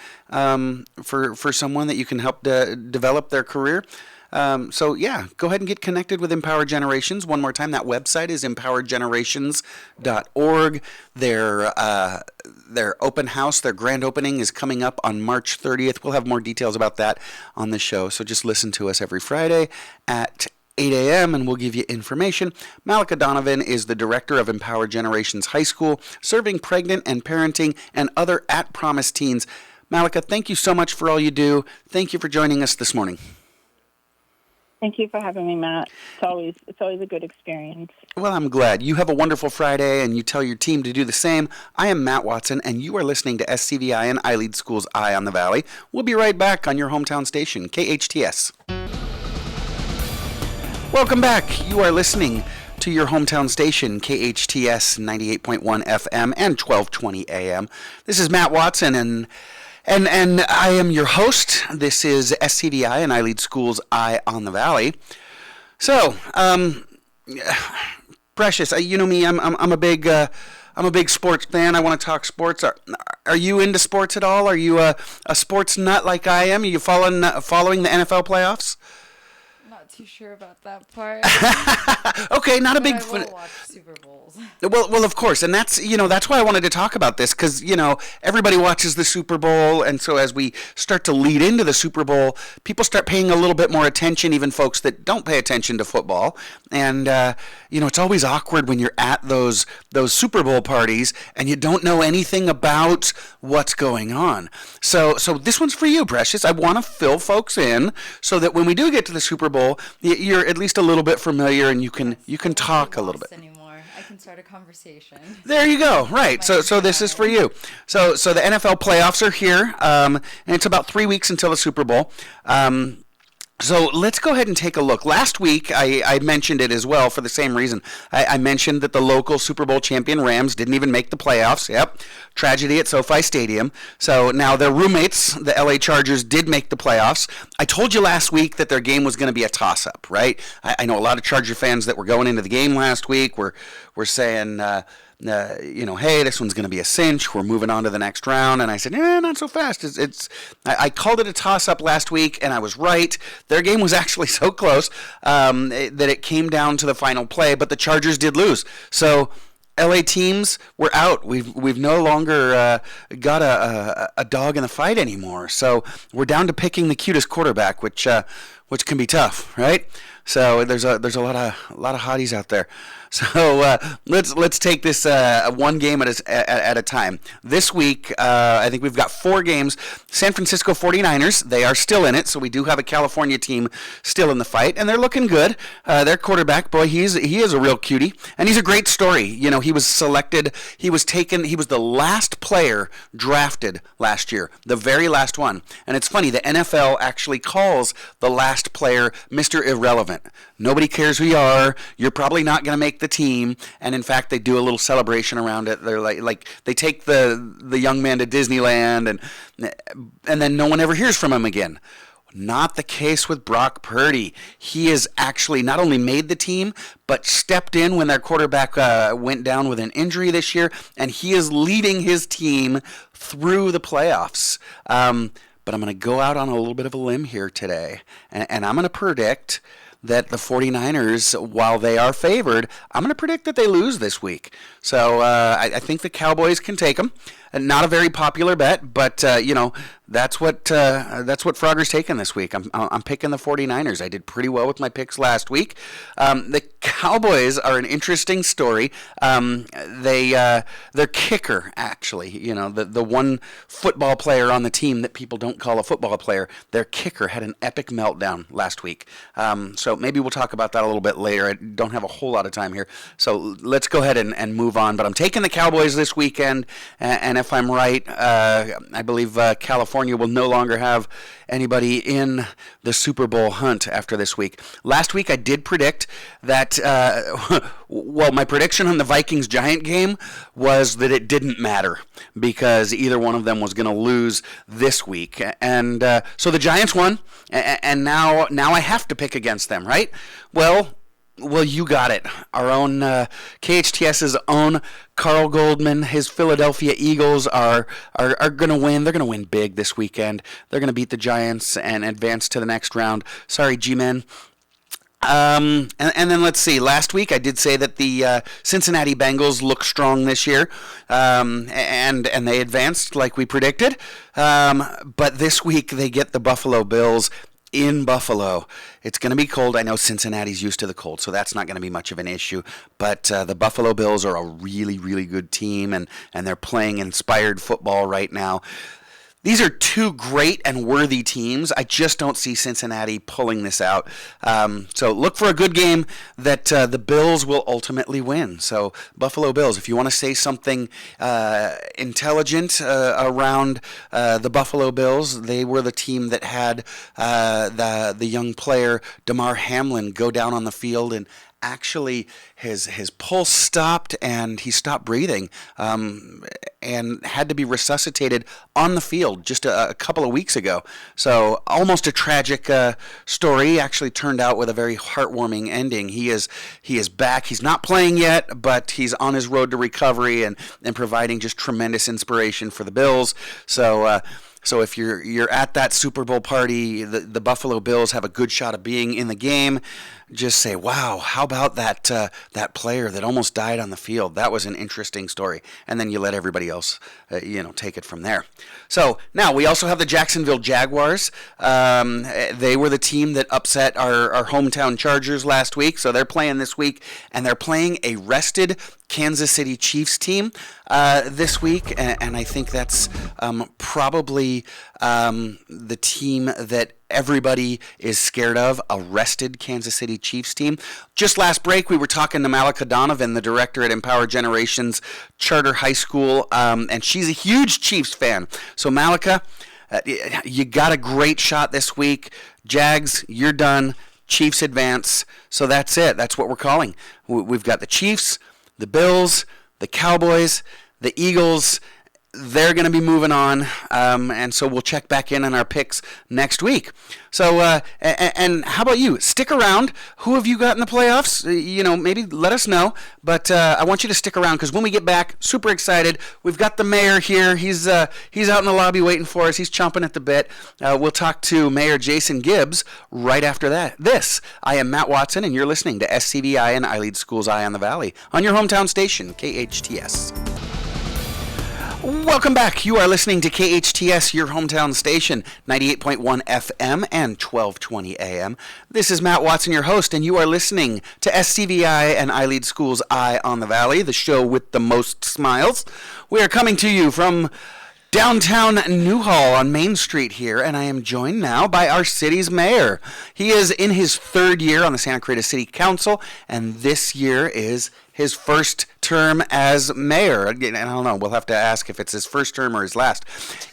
for someone that you can help develop their career. So go ahead and get connected with Empowered Generations. One more time, that website is empoweredgenerations.org. Their open house, their grand opening is coming up on March 30th. We'll have more details about that on the show. So just listen to us every Friday at 8 a.m. and we'll give you information. Malika Donovan is the director of Empowered Generations High School, serving pregnant and parenting and other at-promise teens. Malika, thank you so much for all you do. Thank you for joining us this morning. Thank you for having me, Matt. It's always a good experience. Well, I'm glad. You have a wonderful Friday, and you tell your team to do the same. I am Matt Wattson, and you are listening to SCVi and iLEADSchools Eye on the Valley. We'll be right back on your hometown station, KHTS. Welcome back. You are listening to your hometown station, KHTS 98.1 FM and 1220 AM. This is Matt Wattson, and I am your host. This is SCVi and iLEADSchools Eye on the Valley. So, Precious, you know me. I'm a big sports fan. I want to talk sports. Are you into sports at all? Are you a sports nut like I am? Are you following the NFL playoffs? Not too sure about that part. Okay, not a big. I will watch Super Bowls. Well, of course, and that's why I wanted to talk about this because everybody watches the Super Bowl, and so as we start to lead into the Super Bowl, people start paying a little bit more attention, even folks that don't pay attention to football, and it's always awkward when you're at those Super Bowl parties and you don't know anything about what's going on. So this one's for you, Precious. I want to fill folks in so that when we do get to the Super Bowl, you're at least a little bit familiar and you can talk a little bit. Anymore. I can start a conversation. There you go. Right. So this is for you. So the NFL playoffs are here, and it's about 3 weeks until the Super Bowl. So let's go ahead and take a look. Last week, I mentioned it as well for the same reason. I mentioned that the local Super Bowl champion Rams didn't even make the playoffs. Yep. Tragedy at SoFi Stadium. So now their roommates, the LA Chargers, did make the playoffs. I told you last week that their game was going to be a toss-up, right? I know a lot of Charger fans that were going into the game last week were saying, hey, this one's going to be a cinch. We're moving on to the next round. And I said, not so fast. I called it a toss-up last week, and I was right. Their game was actually so close that it came down to the final play, but the Chargers did lose. So LA teams, we're out. We've no longer got a dog in the fight anymore. So we're down to picking the cutest quarterback, which can be tough, right? So there's a lot of hotties out there. So let's take this one game at a time. This week, I think we've got 4 games. San Francisco 49ers, they are still in it, so we do have a California team still in the fight, and they're looking good. Their quarterback, boy, he is a real cutie, and he's a great story. He was selected, he was the last player drafted last year, the very last one. And it's funny, the NFL actually calls the last player Mr. Irrelevant. Nobody cares who you are. You're probably not going to make the team. And in fact, they do a little celebration around it. They're like they take the young man to Disneyland, and then no one ever hears from him again. Not the case with Brock Purdy. He has actually not only made the team, but stepped in when their quarterback went down with an injury this year, and he is leading his team through the playoffs. But I'm going to go out on a little bit of a limb here today, and I'm going to predict that the 49ers, while they are favored, I'm going to predict that they lose this week. So I think the Cowboys can take them. Not a very popular bet, but that's what Frogger's taking this week. I'm picking the 49ers. I did pretty well with my picks last week. The Cowboys are an interesting story. Their kicker, actually, the one football player on the team that people don't call a football player, their kicker had an epic meltdown last week. So maybe we'll talk about that a little bit later. I don't have a whole lot of time here, so let's go ahead and move on. But I'm taking the Cowboys this weekend, and if I'm right, I believe California will no longer have anybody in the Super Bowl hunt after this week. Last week I did predict that, my prediction on the Vikings-Giant game was that it didn't matter because either one of them was going to lose this week. And so the Giants won, and now I have to pick against them, right? Well, you got it. Our own KHTS's own Carl Goldman, his Philadelphia Eagles are going to win. They're going to win big this weekend. They're going to beat the Giants and advance to the next round. Sorry, G-Men. And then let's see. Last week I did say that the Cincinnati Bengals look strong this year, and they advanced like we predicted. But this week they get the Buffalo Bills in Buffalo. It's going to be cold. I know Cincinnati's used to the cold, so that's not going to be much of an issue. But the Buffalo Bills are a really, really good team, and they're playing inspired football right now. These are two great and worthy teams. I just don't see Cincinnati pulling this out. So look for a good game that the Bills will ultimately win. So Buffalo Bills, if you want to say something intelligent around the Buffalo Bills, they were the team that had the young player Damar Hamlin go down on the field and actually his pulse stopped and he stopped breathing and had to be resuscitated on the field just a couple of weeks ago. So almost a tragic story. Actually turned out with a very heartwarming ending. He is back. He's not playing yet, but he's on his road to recovery and providing just tremendous inspiration for the Bills. So if you're at that Super Bowl party, the Buffalo Bills have a good shot of being in the game. Just say, wow, how about that player that almost died on the field? That was an interesting story. And then you let everybody else, take it from there. So now we also have the Jacksonville Jaguars. They were the team that upset our hometown Chargers last week. So they're playing this week, and they're playing a rested Kansas City Chiefs team this week. And I think that's probably the team that everybody is scared of, a rested Kansas City Chiefs team. Just last break, we were talking to Malika Donovan, the director at Empower Generations Charter High School, and she's a huge Chiefs fan. So Malika, you got a great shot this week. Jags, you're done. Chiefs advance. So that's it. That's what we're calling. We've got the Chiefs, the Bills, the Cowboys, the Eagles. They're going to be moving on, and so we'll check back in on our picks next week. So, and how about you? Stick around. Who have you got in the playoffs? Maybe let us know. But I want you to stick around because when we get back, super excited. We've got the mayor here. He's out in the lobby waiting for us. He's chomping at the bit. We'll talk to Mayor Jason Gibbs right after that. I am Matt Wattson, and you're listening to SCVi and iLEADSchools Eye on the Valley on your hometown station, KHTS. Welcome back. You are listening to KHTS, your hometown station, 98.1 FM and 1220 AM. This is Matt Wattson, your host, and you are listening to SCVi and iLEADSchools Eye on the Valley, the show with the most smiles. We are coming to you from downtown Newhall on Main Street here, and I am joined now by our city's mayor. He is in his third year on the Santa Clarita City Council, and this year is his first term as mayor. And I don't know, we'll have to ask if it's his first term or his last.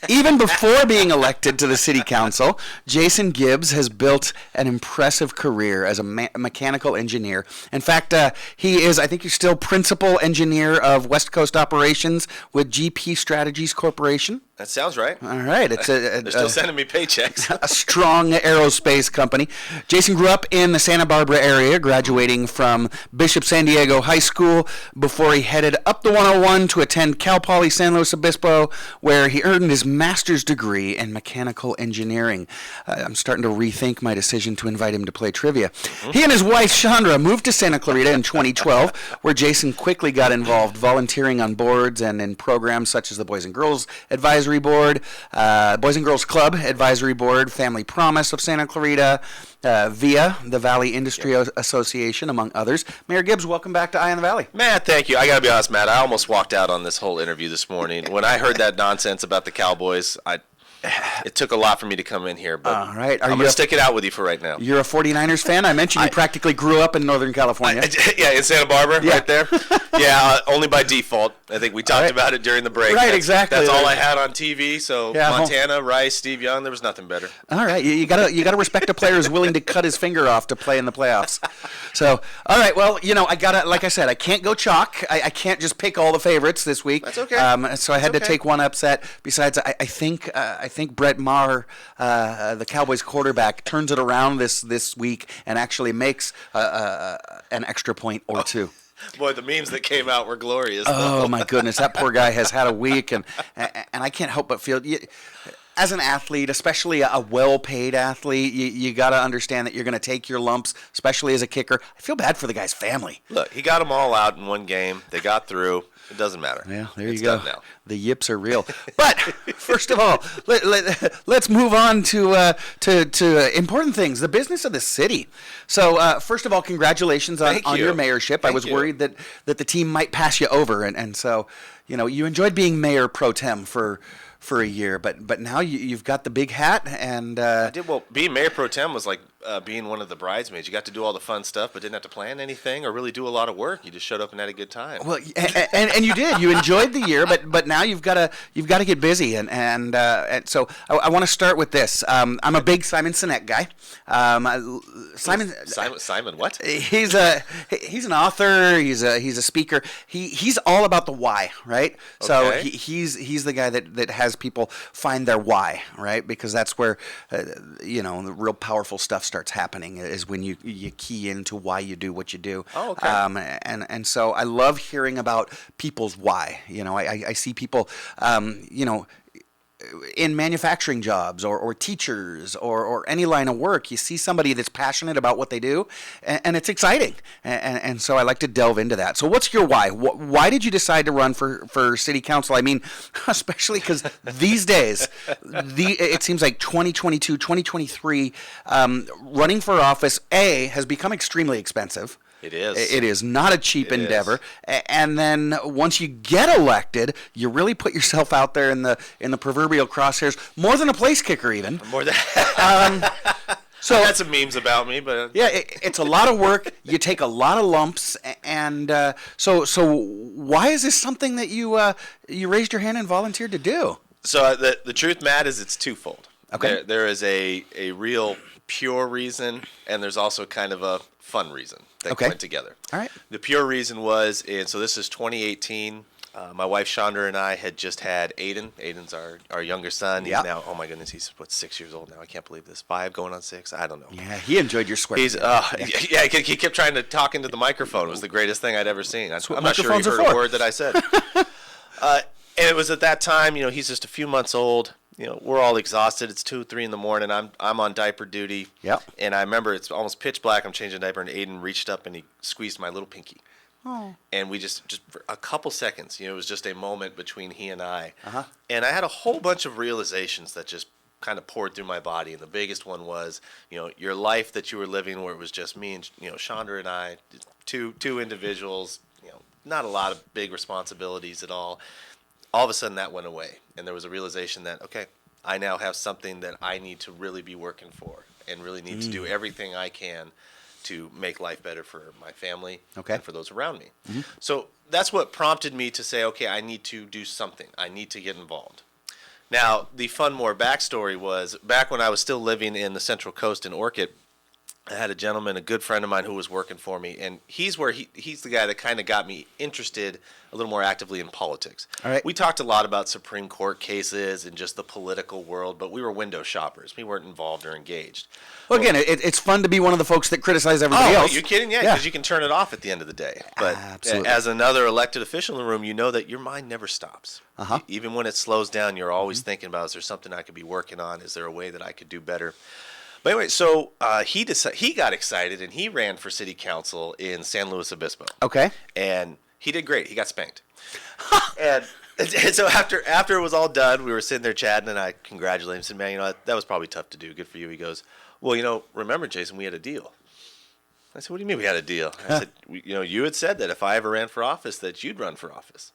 Even before being elected to the city council, Jason Gibbs has built an impressive career as a mechanical engineer. In fact, he is, I think you're still principal engineer of West Coast operations with GP Strategies Corporation. That sounds right. All right. It's They're still sending me paychecks. a strong aerospace company. Jason grew up in the Santa Barbara area, graduating from Bishop San Diego High School before he headed up the 101 to attend Cal Poly San Luis Obispo, where he earned his master's degree in mechanical engineering. I'm starting to rethink my decision to invite him to play trivia. He and his wife, Chandra, moved to Santa Clarita in 2012, where Jason quickly got involved, volunteering on boards and in programs such as the Boys and Girls Advisory Board, Boys and Girls Club Advisory Board, Family Promise of Santa Clarita, via the Valley Industry Association, among others. Mayor Gibbs, welcome back to Eye on the Valley. Matt, thank you. I got to be honest, Matt, I almost walked out on this whole interview this morning. When I heard that nonsense about the Cowboys, it took a lot for me to come in here, but All right. I'm going to stick it out with you for right now. You're a 49ers fan? I mentioned you practically grew up in Northern California. Yeah, in Santa Barbara, right there. Yeah, only by default. I think we talked about it during the break. Right, exactly. That's all I had on TV. So Montana, Rice, Steve Young, there was nothing better. All right, you gotta respect a player who's willing to cut his finger off to play in the playoffs. So, all right, well, I gotta, like I said, I can't go chalk. I can't just pick all the favorites this week. That's okay. So I had to take one upset. Besides, I think Brett Maher, the Cowboys quarterback, turns it around this week and actually makes an extra point or two. Boy, the memes that came out were glorious. Oh my goodness, that poor guy has had a week, and I can't help but feel. As an athlete, especially a well-paid athlete, you got to understand that you're going to take your lumps, especially as a kicker. I feel bad for the guy's family. Look, he got them all out in one game. They got through. It doesn't matter. Yeah, there it's you go. Done now. The yips are real. But first of all, let's move on to important things, the business of the city. So first of all, congratulations on your mayorship. I was worried that the team might pass you over, and so you enjoyed being mayor pro tem for a year, but now you've got the big hat, and I did. Well, being mayor pro tem was like being one of the bridesmaids. You got to do all the fun stuff, but didn't have to plan anything or really do a lot of work. You just showed up and had a good time. Well, and you did. You enjoyed the year, but now you've got to get busy, and so I want to start with this. I'm a big Simon Sinek guy. Simon what? He's an author. He's a speaker. He's all about the why, right? So Okay. he's the guy that has people find their why, right? Because that's where the real powerful stuff starts happening, is when you key into why you do what you do. Oh, okay. And so I love hearing about people's why. I see people in manufacturing jobs or teachers or any line of work. You see somebody that's passionate about what they do, and it's exciting. And so I like to delve into that. So what's your why? Why did you decide to run for city council? I mean, especially because these days, it seems like 2022, 2023, running for office, has become extremely expensive. It is. It is not a cheap endeavor. And then once you get elected, you really put yourself out there in the proverbial crosshairs, more than a place kicker even. More than So I had some memes about me, but it's a lot of work. You take a lot of lumps, and so why is this something that you raised your hand and volunteered to do? So the truth, Matt, is it's twofold. Okay. There is a real pure reason, and there's also kind of a fun reason that went together. All right. The pure reason was, and so this is 2018. My wife Chandra and I had just had Aiden. Aiden's our younger son. He's now, oh my goodness, he's 6 years old now. I can't believe this. 5 going on 6. I don't know. Yeah, he enjoyed your swear. He's he kept trying to talk into the microphone. It was the greatest thing I'd ever seen. I'm not sure he heard a word that I said. And it was at that time, he's just a few months old. We're all exhausted. It's 2, 3 in the morning. I'm on diaper duty. Yep. And I remember it's almost pitch black. I'm changing a diaper, and Aiden reached up and he squeezed my little pinky. Oh. And we just for a couple seconds, it was just a moment between he and I. Uh-huh. And I had a whole bunch of realizations that just kind of poured through my body. And the biggest one was, your life that you were living, where it was just me and Chandra and I, two individuals, not a lot of big responsibilities at all. All of a sudden that went away, and there was a realization that, okay, I now have something that I need to really be working for and really need to do everything I can to make life better for my family and for those around me. Mm-hmm. So that's what prompted me to say, okay, I need to do something. I need to get involved. Now, the fun more backstory was, back when I was still living in the Central Coast in Orchid, I had a gentleman, a good friend of mine, who was working for me, and he's the guy that kind of got me interested a little more actively in politics. All right. We talked a lot about Supreme Court cases and just the political world, but we were window shoppers. We weren't involved or engaged. Well, again, it's fun to be one of the folks that criticize everybody else. Are you kidding? Yeah, because you can turn it off at the end of the day. But Absolutely. as another elected official in the room, you know that your mind never stops. Uh-huh. Even when it slows down, you're always thinking about, is there something I could be working on? Is there a way that I could do better? But anyway, so he got excited, and he ran for city council in San Luis Obispo. Okay. And he did great. He got spanked. and so after it was all done, we were sitting there chatting, and I congratulated him and said, man, that was probably tough to do. Good for you. He goes, well, remember, Jason, we had a deal. I said, what do you mean we had a deal? I said, you had said that if I ever ran for office, that you'd run for office.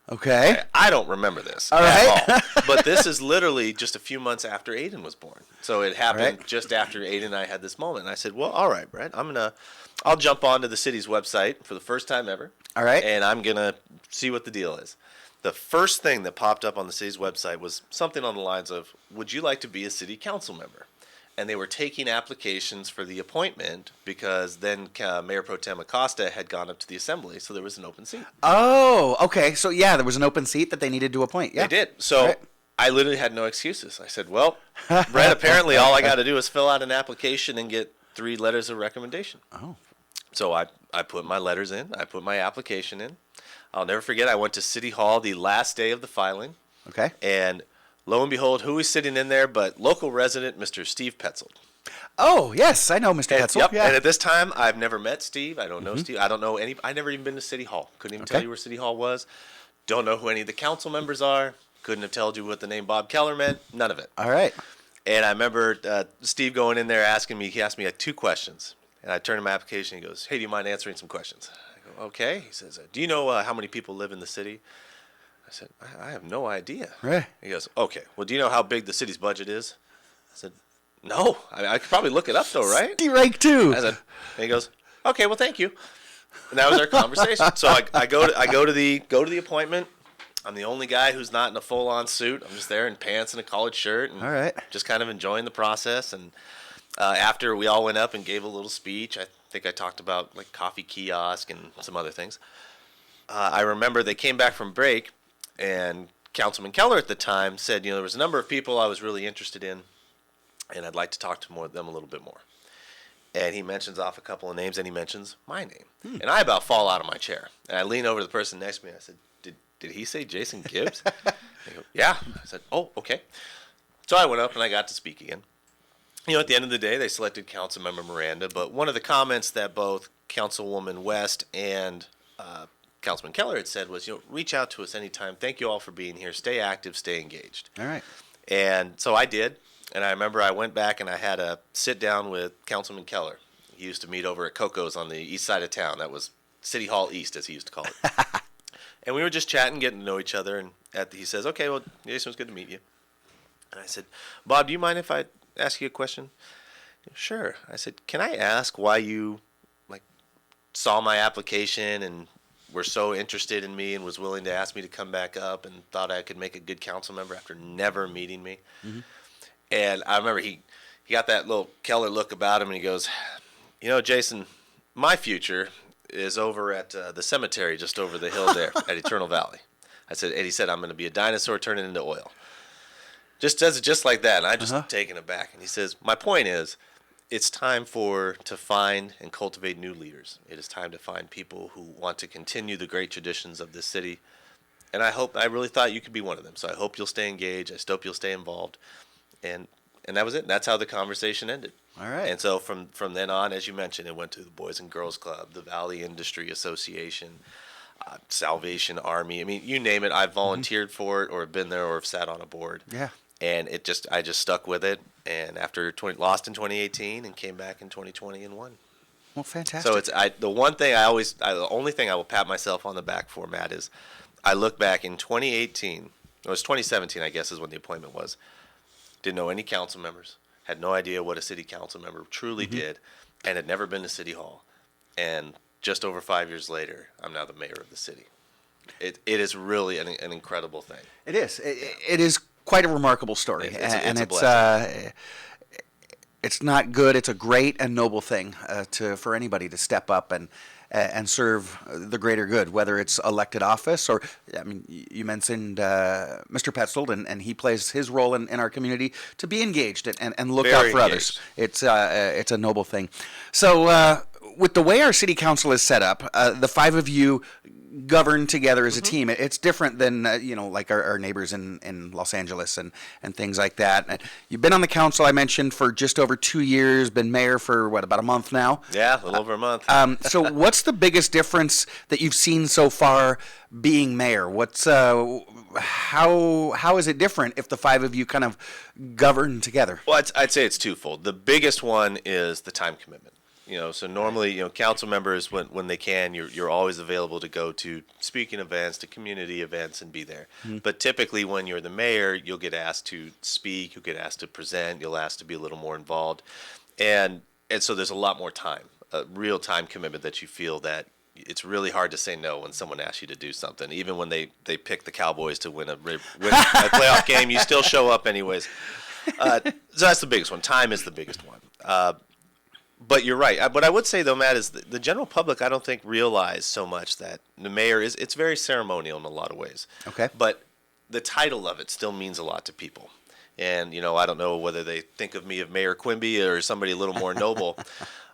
Okay. I don't remember this all at right. all. But this is literally just a few months after Aiden was born. So it happened right. just after Aiden and I had this moment. And I said, well, all right, Brett, I'll jump onto the city's website for the first time ever. All right. And I'm going to see what the deal is. The first thing that popped up on the city's website was something on the lines of, would you like to be a city council member? And they were taking applications for the appointment because then Mayor Pro Tem Acosta had gone up to the assembly, so there was an open seat. Oh, okay. So, yeah, there was an open seat that they needed to appoint. Yeah. They did. So I literally had no excuses. I said, well, Brett, apparently all I got to do is fill out an application and get 3 letters of recommendation. Oh. So I put my letters in. I put my application in. I'll never forget, I went to City Hall the last day of the filing. Okay. And lo and behold, who is sitting in there but local resident Mr. Steve Petzold. Oh, yes, I know Mr. Petzold. Yep. Yeah. And at this time, I've never met Steve. I don't know Steve. I don't know any. I've never even been to City Hall. Couldn't even tell you where City Hall was. Don't know who any of the council members are. Couldn't have told you what the name Bob Keller meant. None of it. All right. And I remember Steve going in there asking me. He asked me 2 questions, and I turned in my application. He goes, "Hey, do you mind answering some questions?" I go, "Okay." He says, "Do you know how many people live in the city?" I said, I have no idea. Right. He goes, okay, well, do you know how big the city's budget is? I said, no. I could probably look it up, though, right? Rank 2. I said, and he goes, okay, well, thank you. And that was our conversation. So I go to the appointment. I'm the only guy who's not in a full-on suit. I'm just there in pants and a collared shirt, and all right. just kind of enjoying the process. And after we all went up and gave a little speech, I think I talked about like coffee kiosk and some other things. I remember they came back from break. And Councilman Keller at the time said, there was a number of people I was really interested in, and I'd like to talk to them a little bit more. And he mentions off a couple of names, and he mentions my name. And I about fall out of my chair. And I lean over to the person next to me, and I said, did he say Jason Gibbs? They go, yeah. I said, oh, okay. So I went up, and I got to speak again. At the end of the day, they selected Councilmember Miranda, but one of the comments that both Councilwoman West and Councilman Keller had said was, reach out to us anytime. Thank you all for being here. Stay active, stay engaged. All right. And so I did. And I remember I went back and I had a sit down with Councilman Keller. He used to meet over at Coco's on the east side of town. That was City Hall East, as he used to call it. And we were just chatting, getting to know each other. And he says, okay, well, Jason, it was good to meet you. And I said, Bob, do you mind if I ask you a question? Sure. I said, can I ask why you saw my application and were so interested in me and was willing to ask me to come back up and thought I could make a good council member after never meeting me? Mm-hmm. And I remember he got that little Keller look about him, and he goes, Jason, my future is over at the cemetery just over the hill there at Eternal Valley. And he said, I'm going to be a dinosaur turning into oil. Just does it just like that, and I just taken it back. And he says, my point is, it's time to find and cultivate new leaders. It is time to find people who want to continue the great traditions of this city. And I really thought you could be one of them. So I hope you'll stay engaged. I hope you'll stay involved. And that was it. That's how the conversation ended. All right. And so from then on, as you mentioned, it went to the Boys and Girls Club, the Valley Industry Association, Salvation Army. I mean, you name it. I've volunteered for it, or been there, or have sat on a board. Yeah. And I just stuck with it. And after lost in 2018 and came back in 2020 and won. Well, fantastic. So the only thing I will pat myself on the back for, Matt, is I look back in 2018. It was 2017, I guess, is when the appointment was. Didn't know any council members. Had no idea what a city council member truly did, and had never been to City Hall. And just over 5 years later, I'm now the mayor of the city. It is really an incredible thing. It is. It is quite a remarkable story, it's a blessing. it's not good. It's a great and noble thing for anybody to step up and serve the greater good, whether it's elected office or, I mean, you mentioned Mr. Petzold, and he plays his role in our community to be engaged and look out Very for others. It's a noble thing. So with the way our city council is set up, the five of you govern together as a team. It's different than like our neighbors in Los Angeles and things like that. And you've been on the council, I mentioned, for just over 2 years. Been mayor for about a month now. Yeah, a little over a month. So what's the biggest difference that you've seen so far being mayor? What's how is it different if the five of you kind of govern together? Well, I'd say it's twofold. The biggest one is the time commitment. So normally, council members, when they can, you're always available to go to speaking events, to community events, and be there. But typically, when you're the mayor, you'll get asked to speak, you'll get asked to present, you'll ask to be a little more involved, and so there's a lot more time, a real time commitment that you feel that it's really hard to say no when someone asks you to do something. Even when they pick the Cowboys to win a playoff game, you still show up anyways. So that's the biggest one. Time is the biggest one. But you're right. What I would say, though, Matt, is the general public, I don't think, realize so much that the mayor it's very ceremonial in a lot of ways. Okay. But the title of it still means a lot to people. And, I don't know whether they think of me of Mayor Quimby or somebody a little more noble,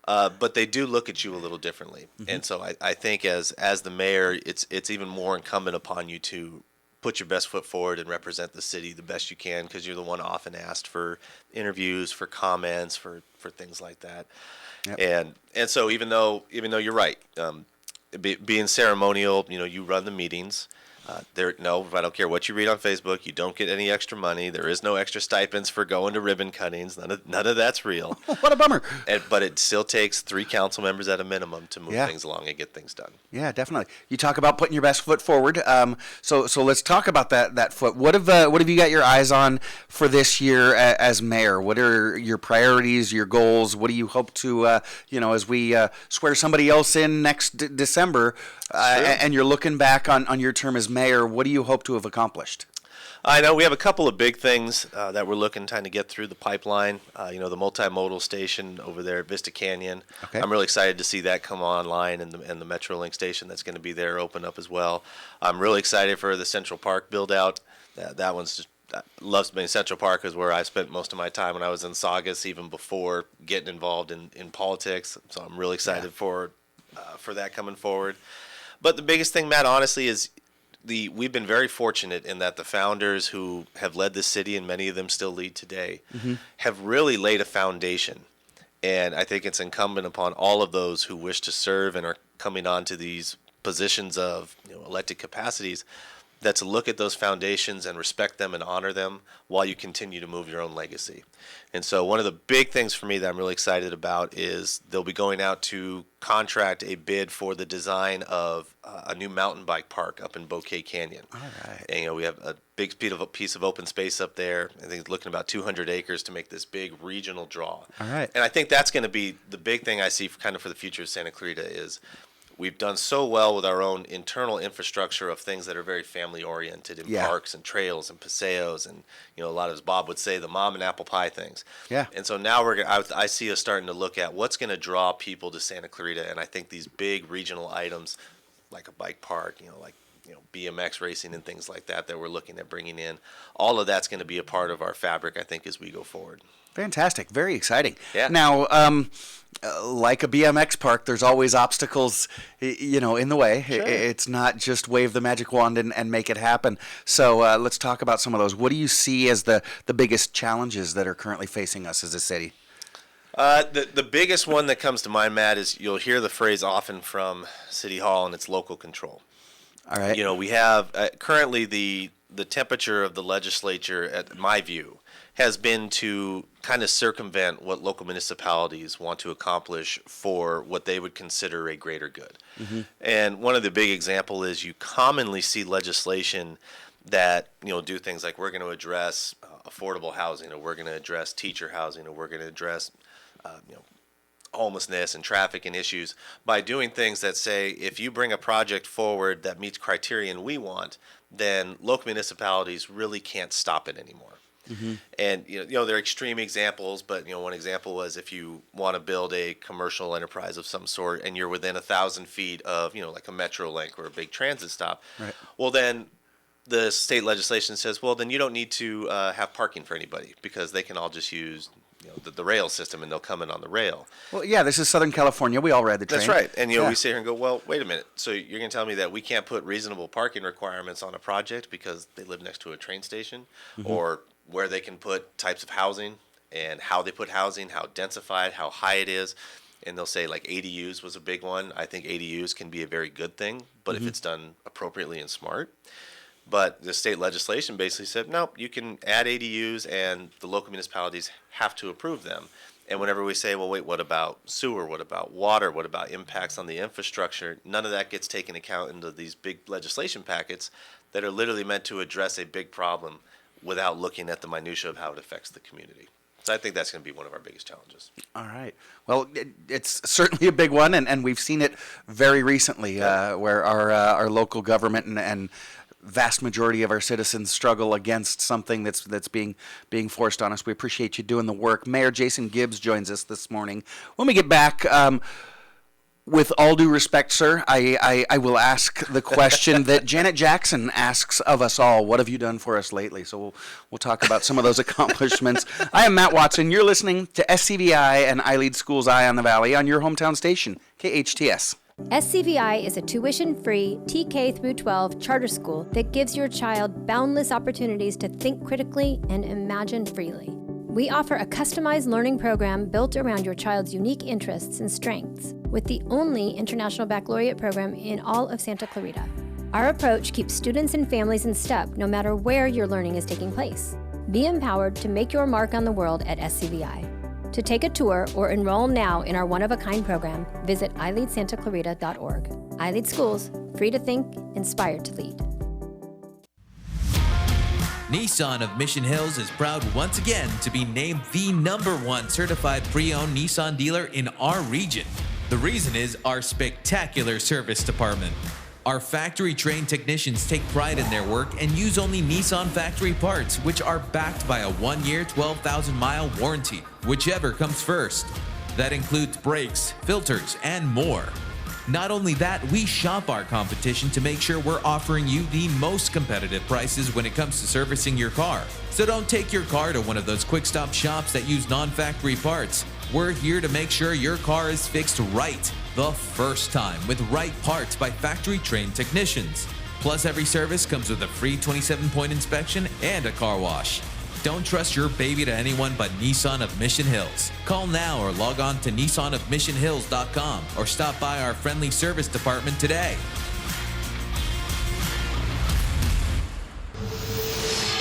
but they do look at you a little differently. And so I think as the mayor, it's even more incumbent upon you to put your best foot forward and represent the city the best you can, because you're the one often asked for interviews, for comments, for things like that. Yep. And so even though you're right, being ceremonial, you run the meetings. I don't care what you read on Facebook. You don't get any extra money. There is no extra stipends for going to ribbon cuttings. None of that's real. What a bummer. But it still takes 3 council members at a minimum to move things along and get things done. Yeah, definitely. You talk about putting your best foot forward. So let's talk about that foot. What have you got your eyes on for this year as mayor? What are your priorities, your goals? What do you hope to, as we swear somebody else in next December, and you're looking back on your term as mayor, what do you hope to have accomplished? I know we have a couple of big things that we're looking to get through the pipeline. The multimodal station over there at Vista Canyon. Okay. I'm really excited to see that come online, and the MetroLink station that's going to be there open up as well. I'm really excited for the Central Park build out. That one's just loves me. Central Park is where I spent most of my time when I was in Saugus, even before getting involved in politics. So I'm really excited for that coming forward. But the biggest thing, Matt, honestly, is we've been very fortunate in that the founders who have led the city, and many of them still lead today, have really laid a foundation. And I think it's incumbent upon all of those who wish to serve and are coming on to these positions of elected capacities, that to look at those foundations and respect them and honor them while you continue to move your own legacy. And so one of the big things for me that I'm really excited about is they'll be going out to contract a bid for the design of a new mountain bike park up in Bouquet Canyon. All right. And we have a big piece of open space up there. I think it's looking about 200 acres to make this big regional draw. All right. And I think that's going to be the big thing I see for the future of Santa Clarita is we've done so well with our own internal infrastructure of things that are very family-oriented in parks and trails and paseos and, a lot of, as Bob would say, the mom and apple pie things. Yeah. And so now I see us starting to look at what's going to draw people to Santa Clarita, and I think these big regional items like a bike park, BMX racing and things like that we're looking at bringing in, all of that's going to be a part of our fabric, I think, as we go forward. Fantastic. Very exciting. Yeah. Now, like a BMX park, there's always obstacles, in the way. Sure. It's not just wave the magic wand and make it happen. So let's talk about some of those. What do you see as the biggest challenges that are currently facing us as a city? The biggest one that comes to mind, Matt, is you'll hear the phrase often from City Hall, and it's local control. All right. We have currently the temperature of the legislature, at my view, has been to kind of circumvent what local municipalities want to accomplish for what they would consider a greater good. Mm-hmm. And one of the big example is you commonly see legislation that do things like we're going to address affordable housing, or we're going to address teacher housing, or we're going to address homelessness and traffic and issues by doing things that say if you bring a project forward that meets criterion we want, then local municipalities really can't stop it anymore. And they're extreme examples, but one example was if you want to build a commercial enterprise of some sort and you're within 1,000 feet of like a metro link or a big transit stop, Right. well then the state legislation says, well then you don't need to have parking for anybody because they can all just use the rail system and they'll come in on the rail. Well, yeah, this is Southern California. We all ride the train. That's right. And we sit here and go, well, wait a minute. So you're going to tell me that we can't put reasonable parking requirements on a project because they live next to a train station, or where they can put types of housing and how they put housing, how densified, how high it is. And they'll say like ADUs was a big one. I think ADUs can be a very good thing, but if it's done appropriately and smart. But the state legislation basically said, no, you can add ADUs and the local municipalities have to approve them. And whenever we say, well, wait, what about sewer? What about water? What about impacts on the infrastructure? None of that gets taken account into these big legislation packets that are literally meant to address a big problem without looking at the minutia of how it affects the community. So I think that's going to be one of our biggest challenges. All right. Well, it's certainly a big one, and we've seen it very recently where our local government and vast majority of our citizens struggle against something that's being forced on us. We appreciate you doing the work. Mayor Jason Gibbs joins us this morning. When we get back, with all due respect, sir, I will ask the question that Janet Jackson asks of us all. What have you done for us lately? So we'll talk about some of those accomplishments. I am Matt Wattson. You're listening to SCVi and iLEADSchools Eye on the Valley on your hometown station, KHTS. SCVi is a tuition-free TK through 12 charter school that gives your child boundless opportunities to think critically and imagine freely. We offer a customized learning program built around your child's unique interests and strengths, with the only international baccalaureate program in all of Santa Clarita. Our approach keeps students and families in step no matter where your learning is taking place. Be empowered to make your mark on the world at SCVi. To take a tour or enroll now in our one-of-a-kind program, visit iLEADSantaclarita.org. iLEAD Schools, free to think, inspired to lead. Nissan of Mission Hills is proud once again to be named the #1 certified pre-owned Nissan dealer in our region. The reason is our spectacular service department. Our factory-trained technicians take pride in their work and use only Nissan factory parts, which are backed by a 1-year, 12,000-mile warranty, whichever comes first. That includes brakes, filters, and more. Not only that, we shop our competition to make sure we're offering you the most competitive prices when it comes to servicing your car. So don't take your car to one of those quick-stop shops that use non-factory parts. We're here to make sure your car is fixed right the first time with right parts by factory-trained technicians. Plus, every service comes with a free 27-point inspection and a car wash. Don't trust your baby to anyone but Nissan of Mission Hills. Call now or log on to nissanofmissionhills.com or stop by our friendly service department today.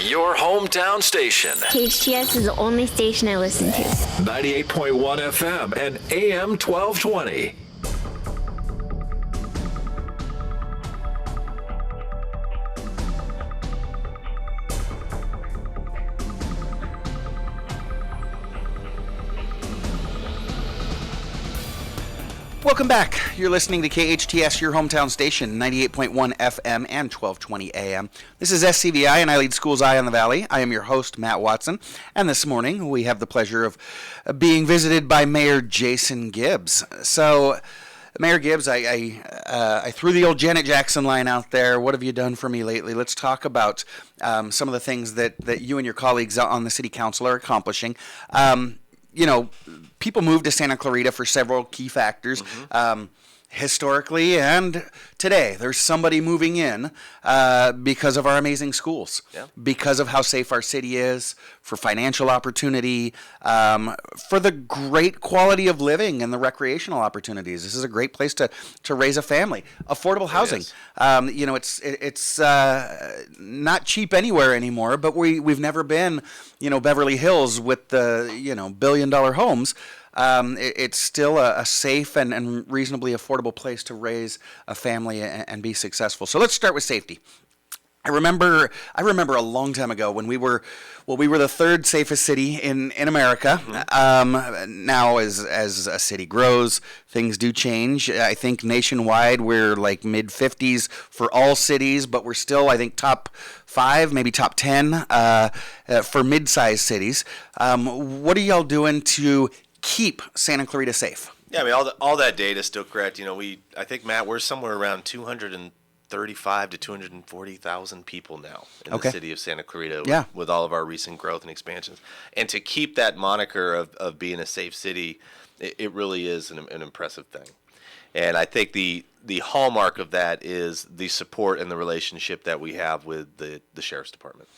Your hometown station. KHTS is the only station I listen to. 98.1 FM and AM 1220. Welcome back. You're listening to KHTS, your hometown station, 98.1 FM and 1220 AM. This is SCVi and iLEADSchools Eye on the Valley. I am your host, Matt Wattson, and this morning we have the pleasure of being visited by Mayor Jason Gibbs. So, Mayor Gibbs, I threw the old Janet Jackson line out there. What have you done for me lately? Let's talk about some of the things that you and your colleagues on the city council are accomplishing. People move to Santa Clarita for several key factors. Historically and today, there's somebody moving in because of our amazing schools, because of how safe our city is, for financial opportunity, for the great quality of living and the recreational opportunities. This is a great place to raise a family. Affordable housing. It's not cheap anywhere anymore, but we've never been, Beverly Hills with the, $1 billion homes. It's still a safe and reasonably affordable place to raise a family and be successful. So let's start with safety. I remember a long time ago when we were the third safest city in America. Now as a city grows, things do change. I think nationwide we're like mid-50s for all cities, but we're still, I think, top 5, maybe top 10 for mid-sized cities. What are y'all doing to keep Santa Clarita safe? Yeah, I mean, all that data is still correct. You know, I think, Matt, we're somewhere around 235 to 240,000 people now in the city of Santa Clarita with all of our recent growth and expansions. And to keep that moniker of being a safe city, it really is an impressive thing. And I think the hallmark of that is the support and the relationship that we have with the Sheriff's Department.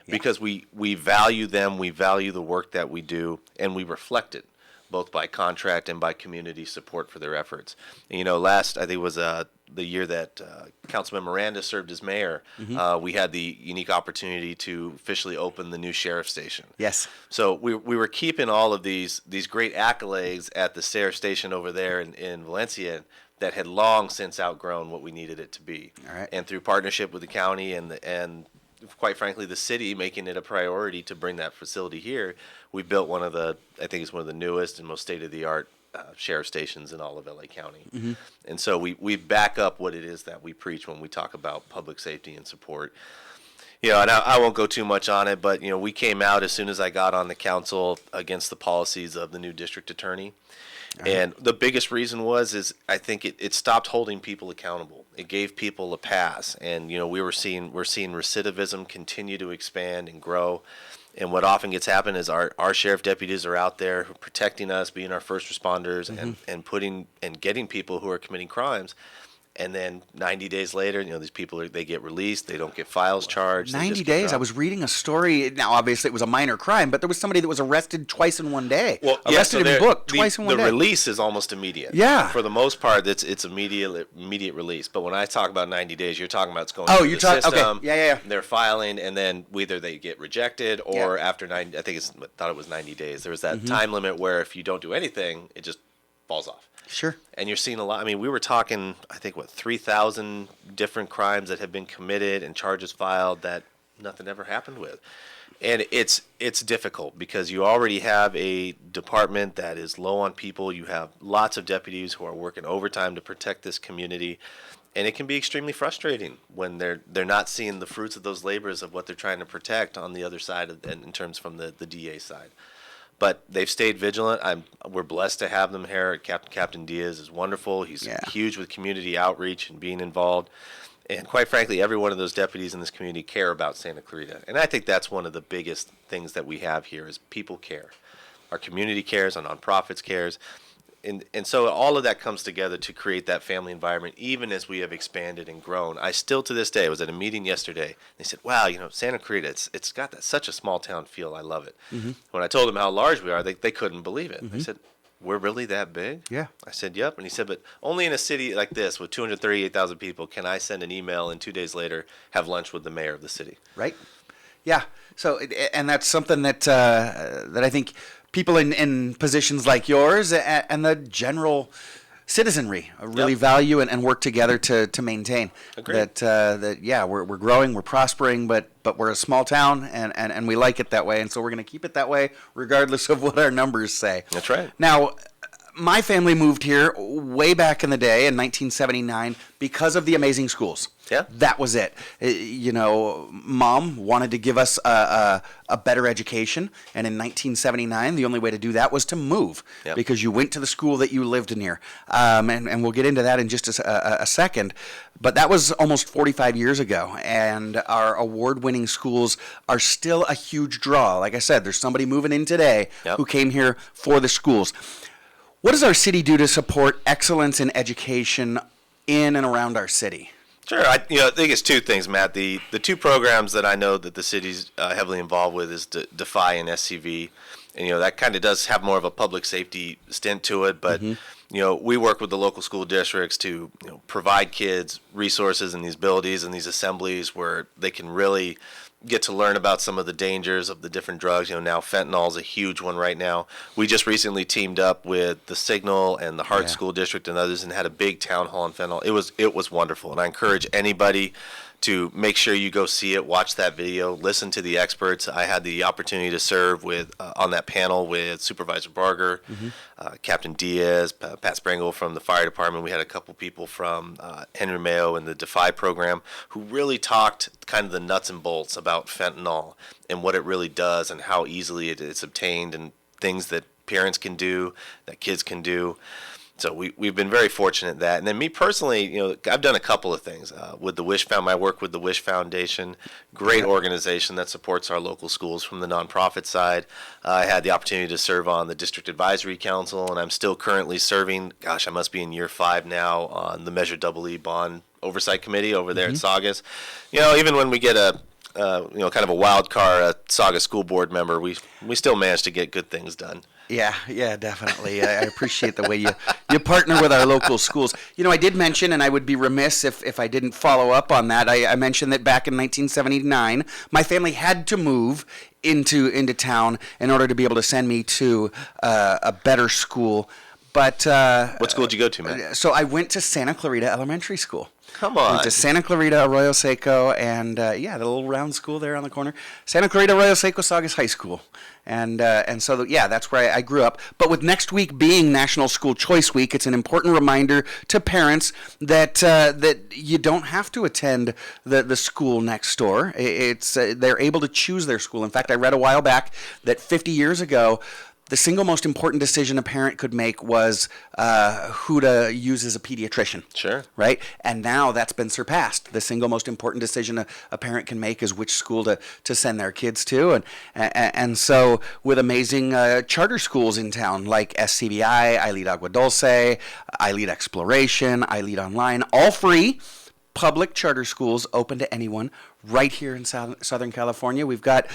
Because we value them, we value the work that we do, and we reflect it, both by contract and by community support for their efforts. And, you know, last, I think it was the year that Councilman Miranda served as mayor, we had the unique opportunity to officially open the new sheriff's station. Yes. So we were keeping all of these great accolades at the sheriff's station over there in Valencia that had long since outgrown what we needed it to be. All right. And through partnership with the county and quite frankly, the city making it a priority to bring that facility here, we built I think it's one of the newest and most state-of-the-art sheriff stations in all of LA County. And so we back up what it is that we preach when we talk about public safety and support. You know, and I won't go too much on it, but, you know, we came out as soon as I got on the council against the policies of the new district attorney. And the biggest reason is I think it stopped holding people accountable. It gave people a pass, and you know we're seeing recidivism continue to expand and grow. And what often gets happen is our sheriff deputies are out there protecting us, being our first responders, and getting people who are committing crimes. And then 90 days later, you know, these people, they get released. They don't get files charged. 90 days? I was reading a story. Now, obviously, it was a minor crime, but there was somebody that was arrested twice in one day. Well, arrested and booked twice in one day. The release is almost immediate. Yeah. For the most part, it's immediate release. But when I talk about 90 days, you're talking about it's going through the system. Okay. Yeah. They're filing, and then either they get rejected or after 90, I thought it was 90 days. There was that time limit where if you don't do anything, it just falls off. Sure. And you're seeing a lot. I mean, we were talking, I think, 3,000 different crimes that have been committed and charges filed that nothing ever happened with. And it's difficult because you already have a department that is low on people. You have lots of deputies who are working overtime to protect this community. And it can be extremely frustrating when they're not seeing the fruits of those labors of what they're trying to protect on the other side in terms from the DA side. But they've stayed vigilant. We're blessed to have them here. Captain Diaz is wonderful. He's huge with community outreach and being involved. And quite frankly, every one of those deputies in this community care about Santa Clarita. And I think that's one of the biggest things that we have here is people care. Our community cares, our nonprofits cares. And so all of that comes together to create that family environment, even as we have expanded and grown. I still, to this day, I was at a meeting yesterday. They said, wow, you know, Santa Clarita, it's got such a small town feel. I love it. When I told them how large we are, they couldn't believe it. I said, we're really that big? Yeah. I said, yep. And he said, but only in a city like this with 238,000 people can I send an email and 2 days later have lunch with the mayor of the city. Right. Yeah. So, and that's something that I think people in positions like yours and the general citizenry really value and work together to maintain. Agreed. That we're growing, we're prospering, but we're a small town and we like it that way, and so we're going to keep it that way regardless of what our numbers say. That's right. Now, my family moved here way back in the day in 1979 because of the amazing schools. Yeah. That was it. You know, Mom wanted to give us a better education, and in 1979, the only way to do that was to move because you went to the school that you lived near. And we'll get into that in just a second. But that was almost 45 years ago, and our award-winning schools are still a huge draw. Like I said, there's somebody moving in today who came here for the schools. What does our city do to support excellence in education in and around our city? Sure. I think it's two things, Matt. The two programs that I know that the city's heavily involved with is DeFi and SCVi. And, you know, that kind of does have more of a public safety stint to it. But, you know, we work with the local school districts to, you know, provide kids resources and these abilities and these assemblies where they can really get to learn about some of the dangers of the different drugs. You know, now fentanyl is a huge one right now. We just recently teamed up with the Signal and the Hart School District and others and had a big town hall on fentanyl. It was wonderful, and I encourage anybody to make sure you go see it, watch that video, listen to the experts. I had the opportunity to serve with on that panel with Supervisor Barger, Captain Diaz, Pat Sprangle from the fire department. We had a couple people from Henry Mayo and the Defy program who really talked kind of the nuts and bolts about fentanyl and what it really does and how easily it's obtained and things that parents can do, that kids can do. So we've been very fortunate in that. And then me personally, I've done a couple of things with the Wish Found. I work with the Wish Foundation, great organization that supports our local schools from the nonprofit side. I had the opportunity to serve on the District Advisory Council, and I'm still currently serving, I must be in year 5 now, on the Measure EE Bond Oversight Committee over there at Saugus. Even when we get a kind of a wild card Saugus school board member, we still manage to get good things done. Yeah, definitely. I appreciate the way you partner with our local schools. I did mention, and I would be remiss if I didn't follow up on that. I mentioned that back in 1979, my family had to move into town in order to be able to send me to a better school. But what school did you go to, man? So I went to Santa Clarita Elementary School. Come on. Went to Santa Clarita, Arroyo Seco, and the little round school there on the corner. Santa Clarita, Arroyo Seco, Saugus High School. And so that's where I grew up. But with next week being National School Choice Week, it's an important reminder to parents that you don't have to attend the school next door. They're able to choose their school. In fact, I read a while back that 50 years ago, the single most important decision a parent could make was who to use as a pediatrician. Sure. Right? And now that's been surpassed. The single most important decision a parent can make is which school to send their kids to. And so with amazing charter schools in town like SCVi, iLEAD Agua Dulce, iLEAD Exploration, iLEAD Online, all free public charter schools open to anyone right here in Southern California. We've got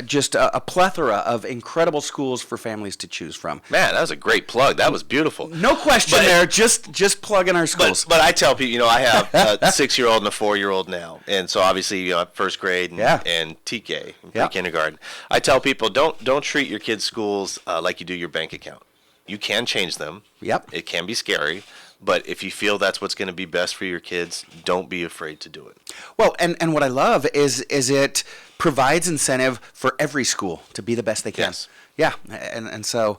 just a plethora of incredible schools for families to choose from. Man, that was a great plug. That was beautiful. No question there. Just plugging our schools. But I tell people, I have a 6-year-old and a 4-year-old now. And so obviously, first grade and TK, pre-kindergarten. I tell people, don't treat your kids' schools like you do your bank account. You can change them. Yep. It can be scary. But if you feel that's what's going to be best for your kids, don't be afraid to do it. Well, and what I love is it provides incentive for every school to be the best they can. Yes. Yeah, and so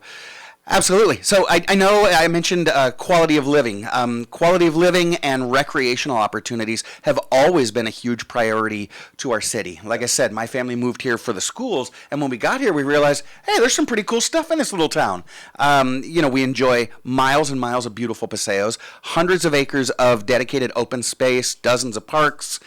absolutely. So I know I mentioned quality of living. Quality of living and recreational opportunities have always been a huge priority to our city. Like I said, my family moved here for the schools, and when we got here, we realized, hey, there's some pretty cool stuff in this little town. We enjoy miles and miles of beautiful paseos, hundreds of acres of dedicated open space, dozens of parks,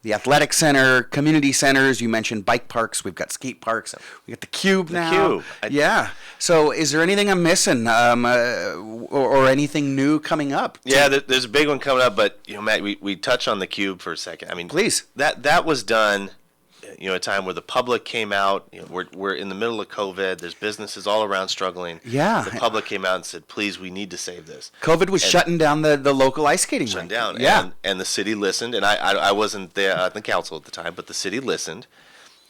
the athletic center, community centers. You mentioned bike parks. We've got skate parks. We got the Cube now. Yeah. So is there anything I'm missing or anything new coming up? Yeah, there's a big one coming up. But, Matt, we touch on the Cube for a second. I mean, please. That was done, a time where the public came out. We're in the middle of COVID. There's businesses all around struggling. Yeah. The public came out and said, please, we need to save this. COVID was shutting down the local ice skating rink. Shutting down. Yeah. And the city listened. And I wasn't there at the council at the time, but the city listened,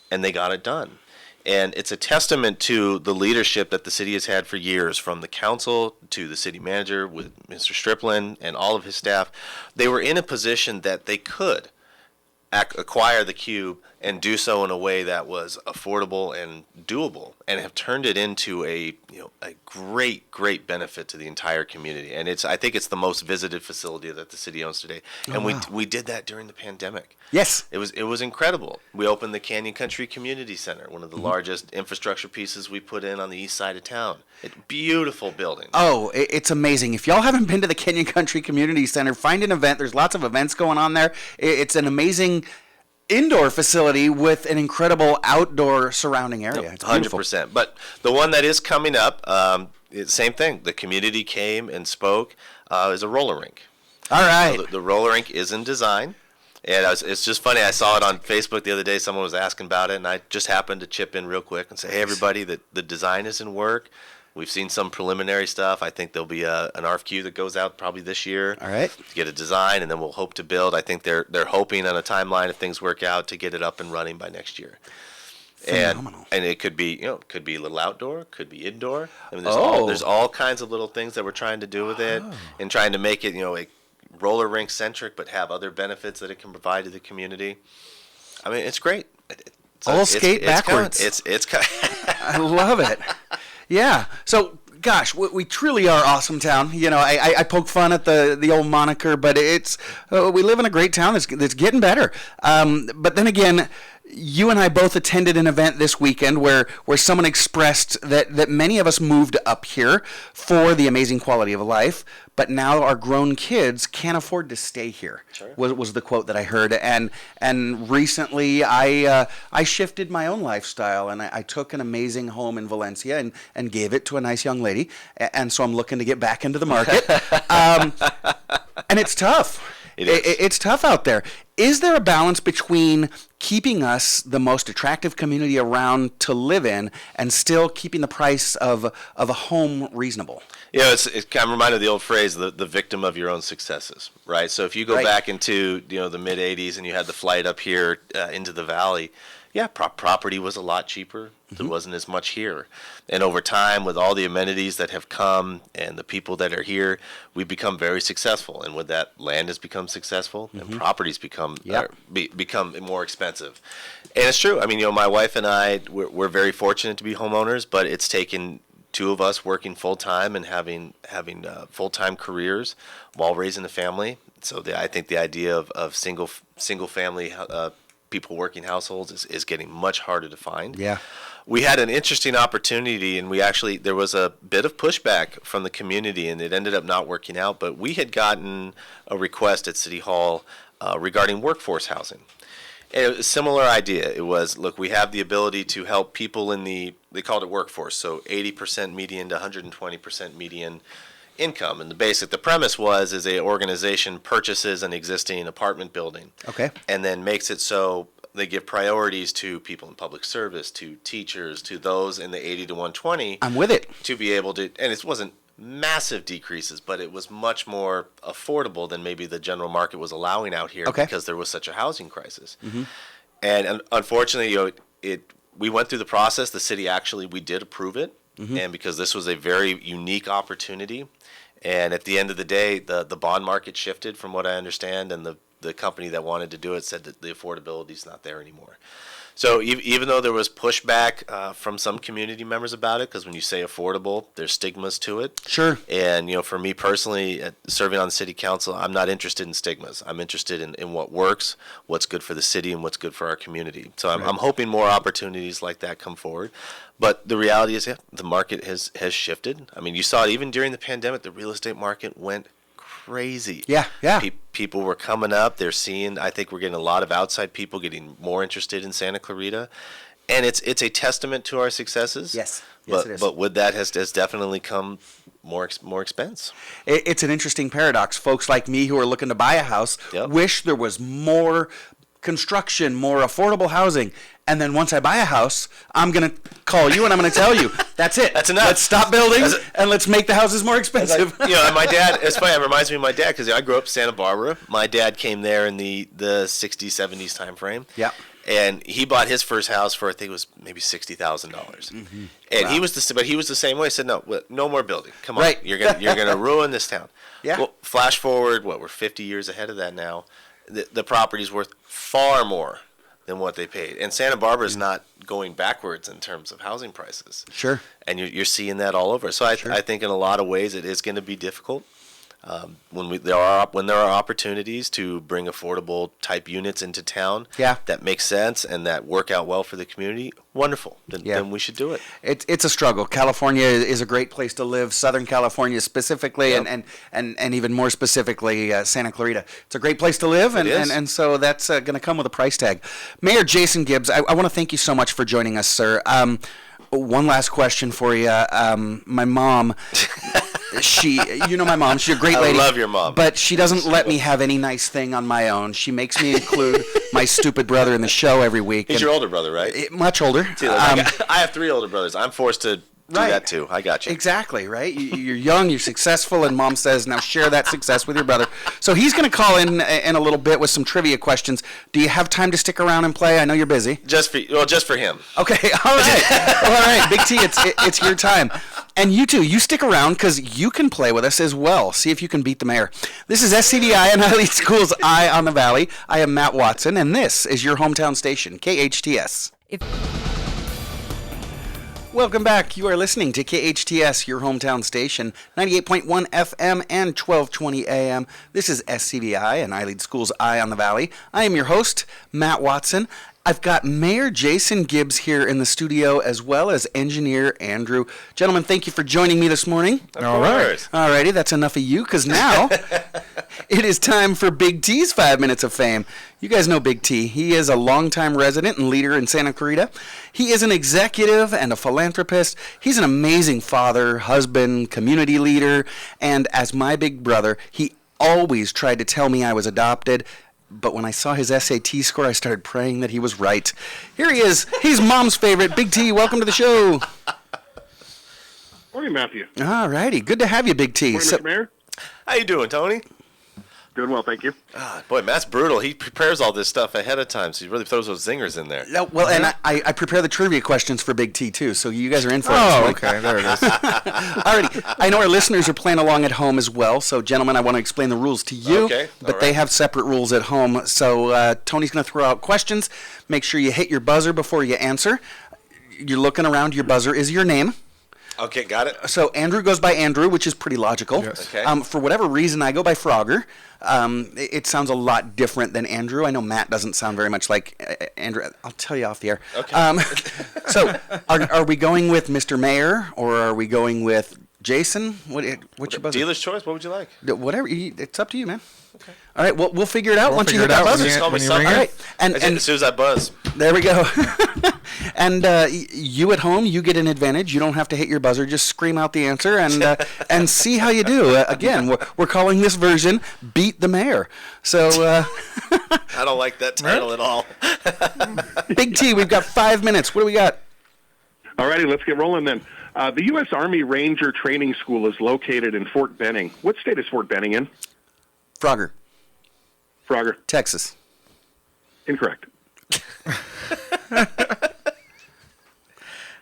and they got it done. And it's a testament to the leadership that the city has had for years, from the council to the city manager with Mr. Striplin and all of his staff. They were in a position that they could acquire the Cube and do so in a way that was affordable and doable, and have turned it into a great benefit to the entire community. And I think it's the most visited facility that the city owns today. And we did that during the pandemic. Yes. It was incredible. We opened the Canyon Country Community Center, one of the largest infrastructure pieces we put in on the east side of town. Beautiful building. Oh, it's amazing. If y'all haven't been to the Canyon Country Community Center, find an event. There's lots of events going on there. It's an amazing indoor facility with an incredible outdoor surrounding area. It's 100%. But the one that is coming up, same thing. The community came and spoke, is a roller rink. All right. So the roller rink is in design. And it's just funny. I saw it on Facebook the other day. Someone was asking about it, and I just happened to chip in real quick and say, hey, everybody, the design is in work. We've seen some preliminary stuff. I think there'll be an RFQ that goes out probably this year. All right. To get a design, and then we'll hope to build. I think they're hoping on a timeline, if things work out, to get it up and running by next year. Phenomenal. And it could be, could be a little outdoor, could be indoor. I mean, there's all kinds of little things that we're trying to do with it, and trying to make it, roller rink centric, but have other benefits that it can provide to the community. I mean, it's great. All skate backwards. It's I love it. Yeah. So, gosh, we truly are awesome town. You know, I poke fun at the old moniker, but it's we live in a great town that's getting better. But then again, you and I both attended an event this weekend where someone expressed that many of us moved up here for the amazing quality of life, but now our grown kids can't afford to stay here. Sure. Was the quote that I heard. And recently I shifted my own lifestyle, and I took an amazing home in Valencia and gave it to a nice young lady. And so I'm looking to get back into the market. And it's tough. It's tough out there. Is there a balance between keeping us the most attractive community around to live in and still keeping the price of a home reasonable? Yeah, I'm reminded of the old phrase, the victim of your own successes, right? So if you go back into the mid 80s and you had the flight up here into the valley, yeah, property was a lot cheaper. There wasn't as much here. And over time, with all the amenities that have come and the people that are here, we've become very successful. And with that, land has become successful and properties become more expensive. And it's true. I mean, my wife and I, we're very fortunate to be homeowners, but it's taken two of us working full-time and having full-time careers while raising a family. So I think the idea of single-family people working households is getting much harder to find. Yeah. We had an interesting opportunity, and there was a bit of pushback from the community, and it ended up not working out, but we had gotten a request at City Hall regarding workforce housing. And it was a similar idea. It was, look, we have the ability to help people they called it workforce, so 80% median to 120% median income. And the premise is an organization purchases an existing apartment building. Okay. And then makes it so they give priorities to people in public service, to teachers, to those in the 80 to 120. I'm with it. To be able to, and it wasn't massive decreases, but it was much more affordable than maybe the general market was allowing out here because there was such a housing crisis. And unfortunately, we went through the process. The city we did approve it, and because this was a very unique opportunity. And at the end of the day, the bond market shifted from what I understand, and the company that wanted to do it said that the affordability is not there anymore. So even though there was pushback from some community members about it, because when you say affordable, there's stigmas to it. Sure. And, for me personally, serving on the city council, I'm not interested in stigmas. I'm interested in what works, what's good for the city, and what's good for our community. So I'm hoping more opportunities like that come forward. But the reality is, the market has shifted. I mean, you saw it even during the pandemic, the real estate market went crazy. Yeah. People were coming up. They're seeing, I think we're getting a lot of outside people getting more interested in Santa Clarita. And it's a testament to our successes. Yes, it is. But with that has definitely come more expense. It's an interesting paradox. Folks like me who are looking to buy a house wish there was more construction, more affordable housing. And then once I buy a house, I'm going to call you and I'm going to tell you, that's it. That's enough. Let's stop building and let's make the houses more expensive. And my dad, it's funny, it reminds me of my dad because I grew up in Santa Barbara. My dad came there in the 60s, 70s time frame. Yeah. And he bought his first house for, I think it was maybe $60,000. And he was the same way. He said, no more building. Come on. You're gonna ruin this town. Yeah. Well, flash forward, we're 50 years ahead of that now. The property's worth far more than what they paid. And Santa Barbara is not going backwards in terms of housing prices. Sure. And you're seeing that all over. So I think in a lot of ways it is going to be difficult. When there are opportunities to bring affordable type units into town that make sense and that work out well for the community, wonderful. Then we should do it. It's a struggle. California is a great place to live. Southern California specifically, and even more specifically Santa Clarita. It's a great place to live, and so that's going to come with a price tag. Mayor Jason Gibbs, I want to thank you so much for joining us, sir. One last question for you. My mom. My mom, she's a great lady. I love your mom. But she doesn't let me have any nice thing on my own. She makes me include my stupid brother in the show every week. He's your older brother, right? Much older. I have 3 older brothers. I'm forced to do that too. I got you. Exactly, right? You're young, you're successful, and mom says, now share that success with your brother. So he's going to call in a little bit with some trivia questions. Do you have time to stick around and play? I know you're busy. Just for him. Okay, all right. All right, Big T, it's your time. And you too, you stick around because you can play with us as well. See if you can beat the mayor. This is SCVi and iLEADSchools Eye on the Valley. I am Matt Wattson, and this is your hometown station, KHTS. Welcome back. You are listening to KHTS, your hometown station, 98.1 FM and 1220 AM. This is SCVi and iLEADSchools Eye on the Valley. I am your host, Matt Wattson. I've got Mayor Jason Gibbs here in the studio, as well as engineer Andrew. Gentlemen, thank you for joining me this morning. All right. Alrighty, that's enough of you, because now it is time for Big T's 5 Minutes of Fame. You guys know Big T. He is a longtime resident and leader in Santa Clarita. He is an executive and a philanthropist. He's an amazing father, husband, community leader, and as my big brother, he always tried to tell me I was adopted. But when I saw his SAT score, I started praying that he was right. Here he is. He's Mom's favorite. Big T, welcome to the show. Morning, Matthew. All righty. Good to have you, Big T. Morning, Mr. Mayor. How you doing, Tony? Doing well, thank you. Boy, Matt's brutal. He prepares all this stuff ahead of time, so he really throws those zingers in there. No, well, and I prepare the trivia questions for Big T, too, so you guys are in for it. Oh, okay. There it is. Alrighty. I know our listeners are playing along at home as well, so, gentlemen, I want to explain the rules to you. Okay. But they have separate rules at home. So Tony's going to throw out questions. Make sure you hit your buzzer before you answer. You're looking around. Your buzzer is your name. Okay, got it. So Andrew goes by Andrew, which is pretty logical. Yes. Okay. For whatever reason, I go by Frogger. It sounds a lot different than Andrew. I know Matt doesn't sound very much like Andrew. I'll tell you off the air. Okay. So are we going with Mr. Mayor, or are we going with Jason? What's your buzzer? Dealer's choice. What would you like? Whatever. It's up to you, man. Okay. All right. We'll figure it out We'll once you figure hit it that out buzzer. when you- Call me when you something. ring it. All right. And As soon as I buzz. there we go. And you at home, you get an advantage. You don't have to hit your buzzer. Just scream out the answer and see how you do. Again, we're calling this version "Beat the Mayor." So I don't like that title at all. Big T, we've got 5 minutes. What do we got? All righty, let's get rolling then. The U.S. Army Ranger Training School is located in Fort Benning. What state is Fort Benning in? Frogger, Texas. Incorrect.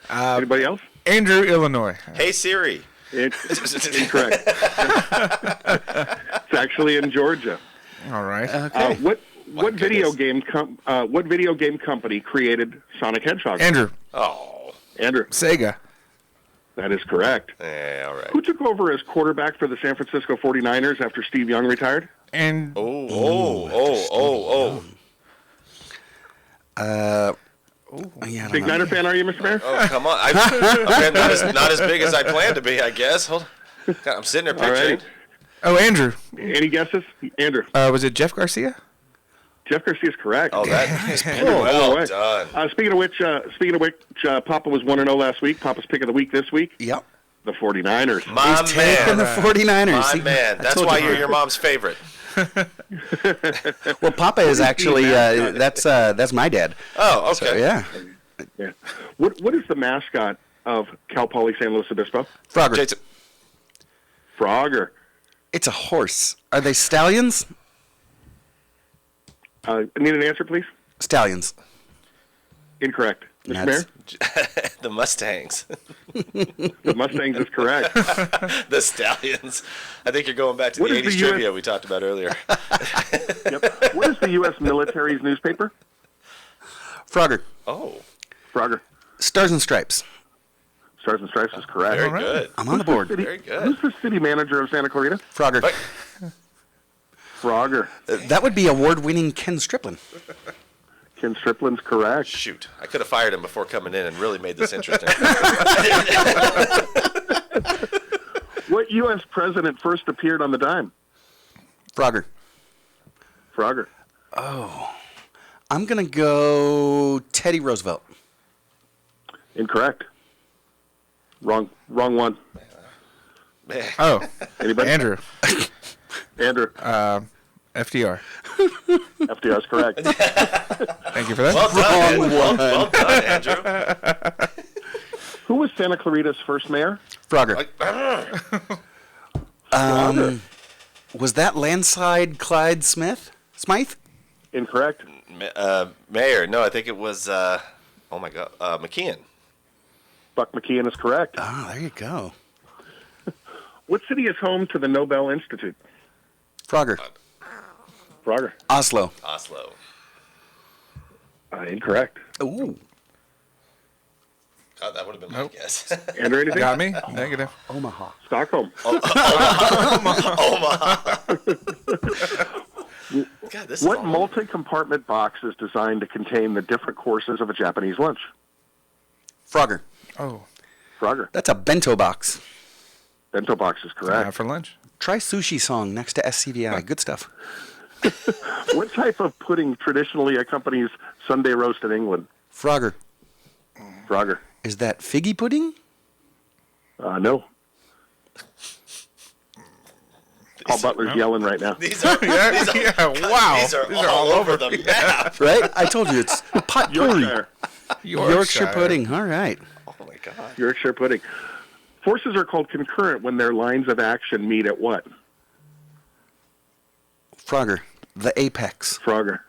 Anybody else? Andrew, Illinois. Hey, Siri. Incorrect. It's actually in Georgia. All right. Okay. What video game company created Sonic Hedgehog? Andrew, Andrew. Sega. That is correct. Yeah, all right. Who took over as quarterback for the San Francisco 49ers after Steve Young retired? And Yeah, Big Niner fan, are you, Mr. Mayor? Oh, come on. I'm not as big as I planned to be, I guess. Hold on. God, I'm sitting there All picturing. right. oh, Andrew. Any guesses? Andrew. Was it Jeff Garcia? Jeff Garcia is correct. Oh, that is Andrew, well way. done. Speaking of which, Papa was 1-0 last week. Papa's pick of the week this week. Yep. The 49ers. My He's taking the 49ers. My See, man. I That's told why you. you're your mom's favorite. Well, Papa is actually that's my dad. Oh, okay. So, yeah. Yeah. What is the mascot of Cal Poly San Luis Obispo? Frogger. Jason. Frogger. It's a horse. Are they stallions? Need an answer, please? Stallions. Incorrect. Mr. Mayor? The Mustangs. The Mustangs is correct. The Stallions. I think you're going back to What the is 80s the US trivia we talked about earlier. Yep. What is the U.S. military's newspaper? Frogger. Oh, Frogger. Stars and Stripes. Stars and Stripes is correct. very good. I'm on the board. Very good. Who's the city manager of Santa Clarita? Frogger. But- Frogger. That would be award-winning Ken Striplin. Ken Striplin's correct. Shoot. I could have fired him before coming in and really made this interesting. What U.S. president first appeared on the dime? Frogger. Frogger. Oh. I'm going to go Teddy Roosevelt. Incorrect. Wrong one. Oh, Anybody? Andrew. Andrew. FDR. FDR is correct. Thank you for that. Well done, Andrew. Who was Santa Clarita's first mayor? Frogger. Was that Landslide Clyde Smythe? Incorrect. Mayor. No, I think it was, McKeon. Buck McKeon is correct. Oh, there you go. What city is home to the Nobel Institute? Frogger. Frogger. Oslo. Oslo. Incorrect. Ooh. God, that would have been my guess. Andrew, anything? Got me? Negative. Omaha. Stockholm. Omaha. God, this What is all multi-compartment box is designed to contain the different courses of a Japanese lunch? Frogger. Oh. Frogger. That's a bento box. Bento box is correct. For lunch. Try Sushi Song next to SCVi. Good stuff. What type of pudding traditionally accompanies Sunday roast in England? Frogger. Frogger. Is that figgy pudding? No. Paul Butler's yelling right now. Wow. These are all over the map. Right? I told you it's pot Yorkshire. Yorkshire pudding. All right. Oh, my God. Yorkshire pudding. Forces are called concurrent when their lines of action meet at what? Frogger. The apex. Frogger.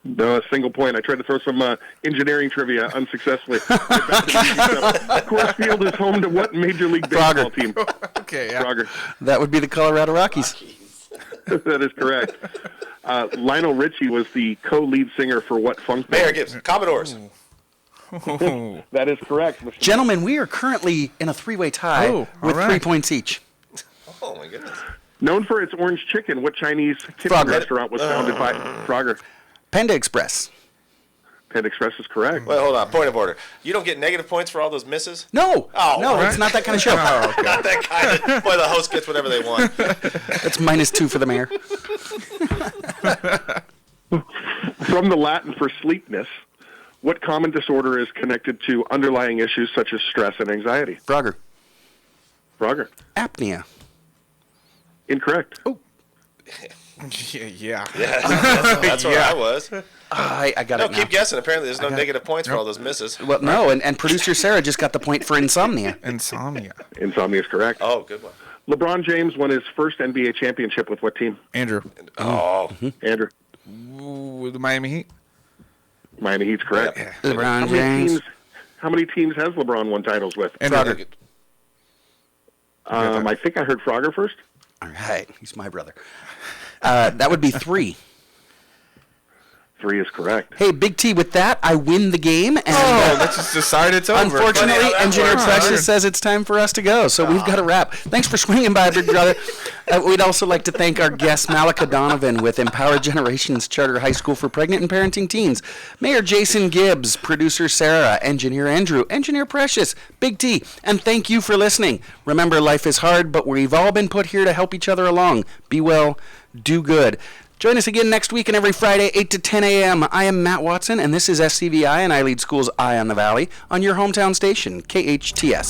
No, a single point. I tried to throw some engineering trivia unsuccessfully. Coors Field is home to what Major League Baseball team? Okay, yeah. Frogger. That would be the Colorado Rockies. That is correct. Lionel Richie was the co-lead singer for what funk band? Mayor Gibbs. Commodores. That is correct. Mr. Gentlemen, we are currently in a three-way tie with 3 points each. Oh, my goodness. Known for its orange chicken, what Chinese kitchen Frogger. restaurant was founded by Frogger? Panda Express. Panda Express is correct. Wait, hold on. Point of order. You don't get negative points for all those misses? No. Oh, no, right. it's not that kind of show. Oh, okay. Not that kind of. Boy, the host gets whatever they want. That's -2 for the mayor. From the Latin for sleepness, what common disorder is connected to underlying issues such as stress and anxiety? Frogger. Frogger. Apnea. Incorrect. Oh. Yeah. That's where I was. I got No, it now. keep guessing. Apparently, there's no negative points for all those misses. Well, no, and producer Sarah just got the point for insomnia. Insomnia. Insomnia is correct. Oh, good one. LeBron James won his first NBA championship with what team? Andrew. Oh. Andrew. Ooh, the Miami Heat. Miami Heat's correct. Yeah. LeBron James. How many teams has LeBron won titles with? Andrew. I think I heard Frogger first. All right. He's my brother. That would be 3. 3 is correct. Hey, Big T, with that, I win the game. And, Let's just decide it's over. Unfortunately, Engineer Precious says it's time for us to go, so we've got to wrap. Thanks for swinging by, Big Brother. We'd also like to thank our guest, Malika Donovan, with Empower Generations Charter High School for Pregnant and Parenting Teens, Mayor Jason Gibbs, Producer Sarah, Engineer Andrew, Engineer Precious, Big T, and thank you for listening. Remember, life is hard, but we've all been put here to help each other along. Be well, do good. Join us again next week and every Friday, 8 to 10 a.m. I am Matt Wattson, and this is SCVi and iLEADSchools Eye on the Valley on your hometown station, KHTS.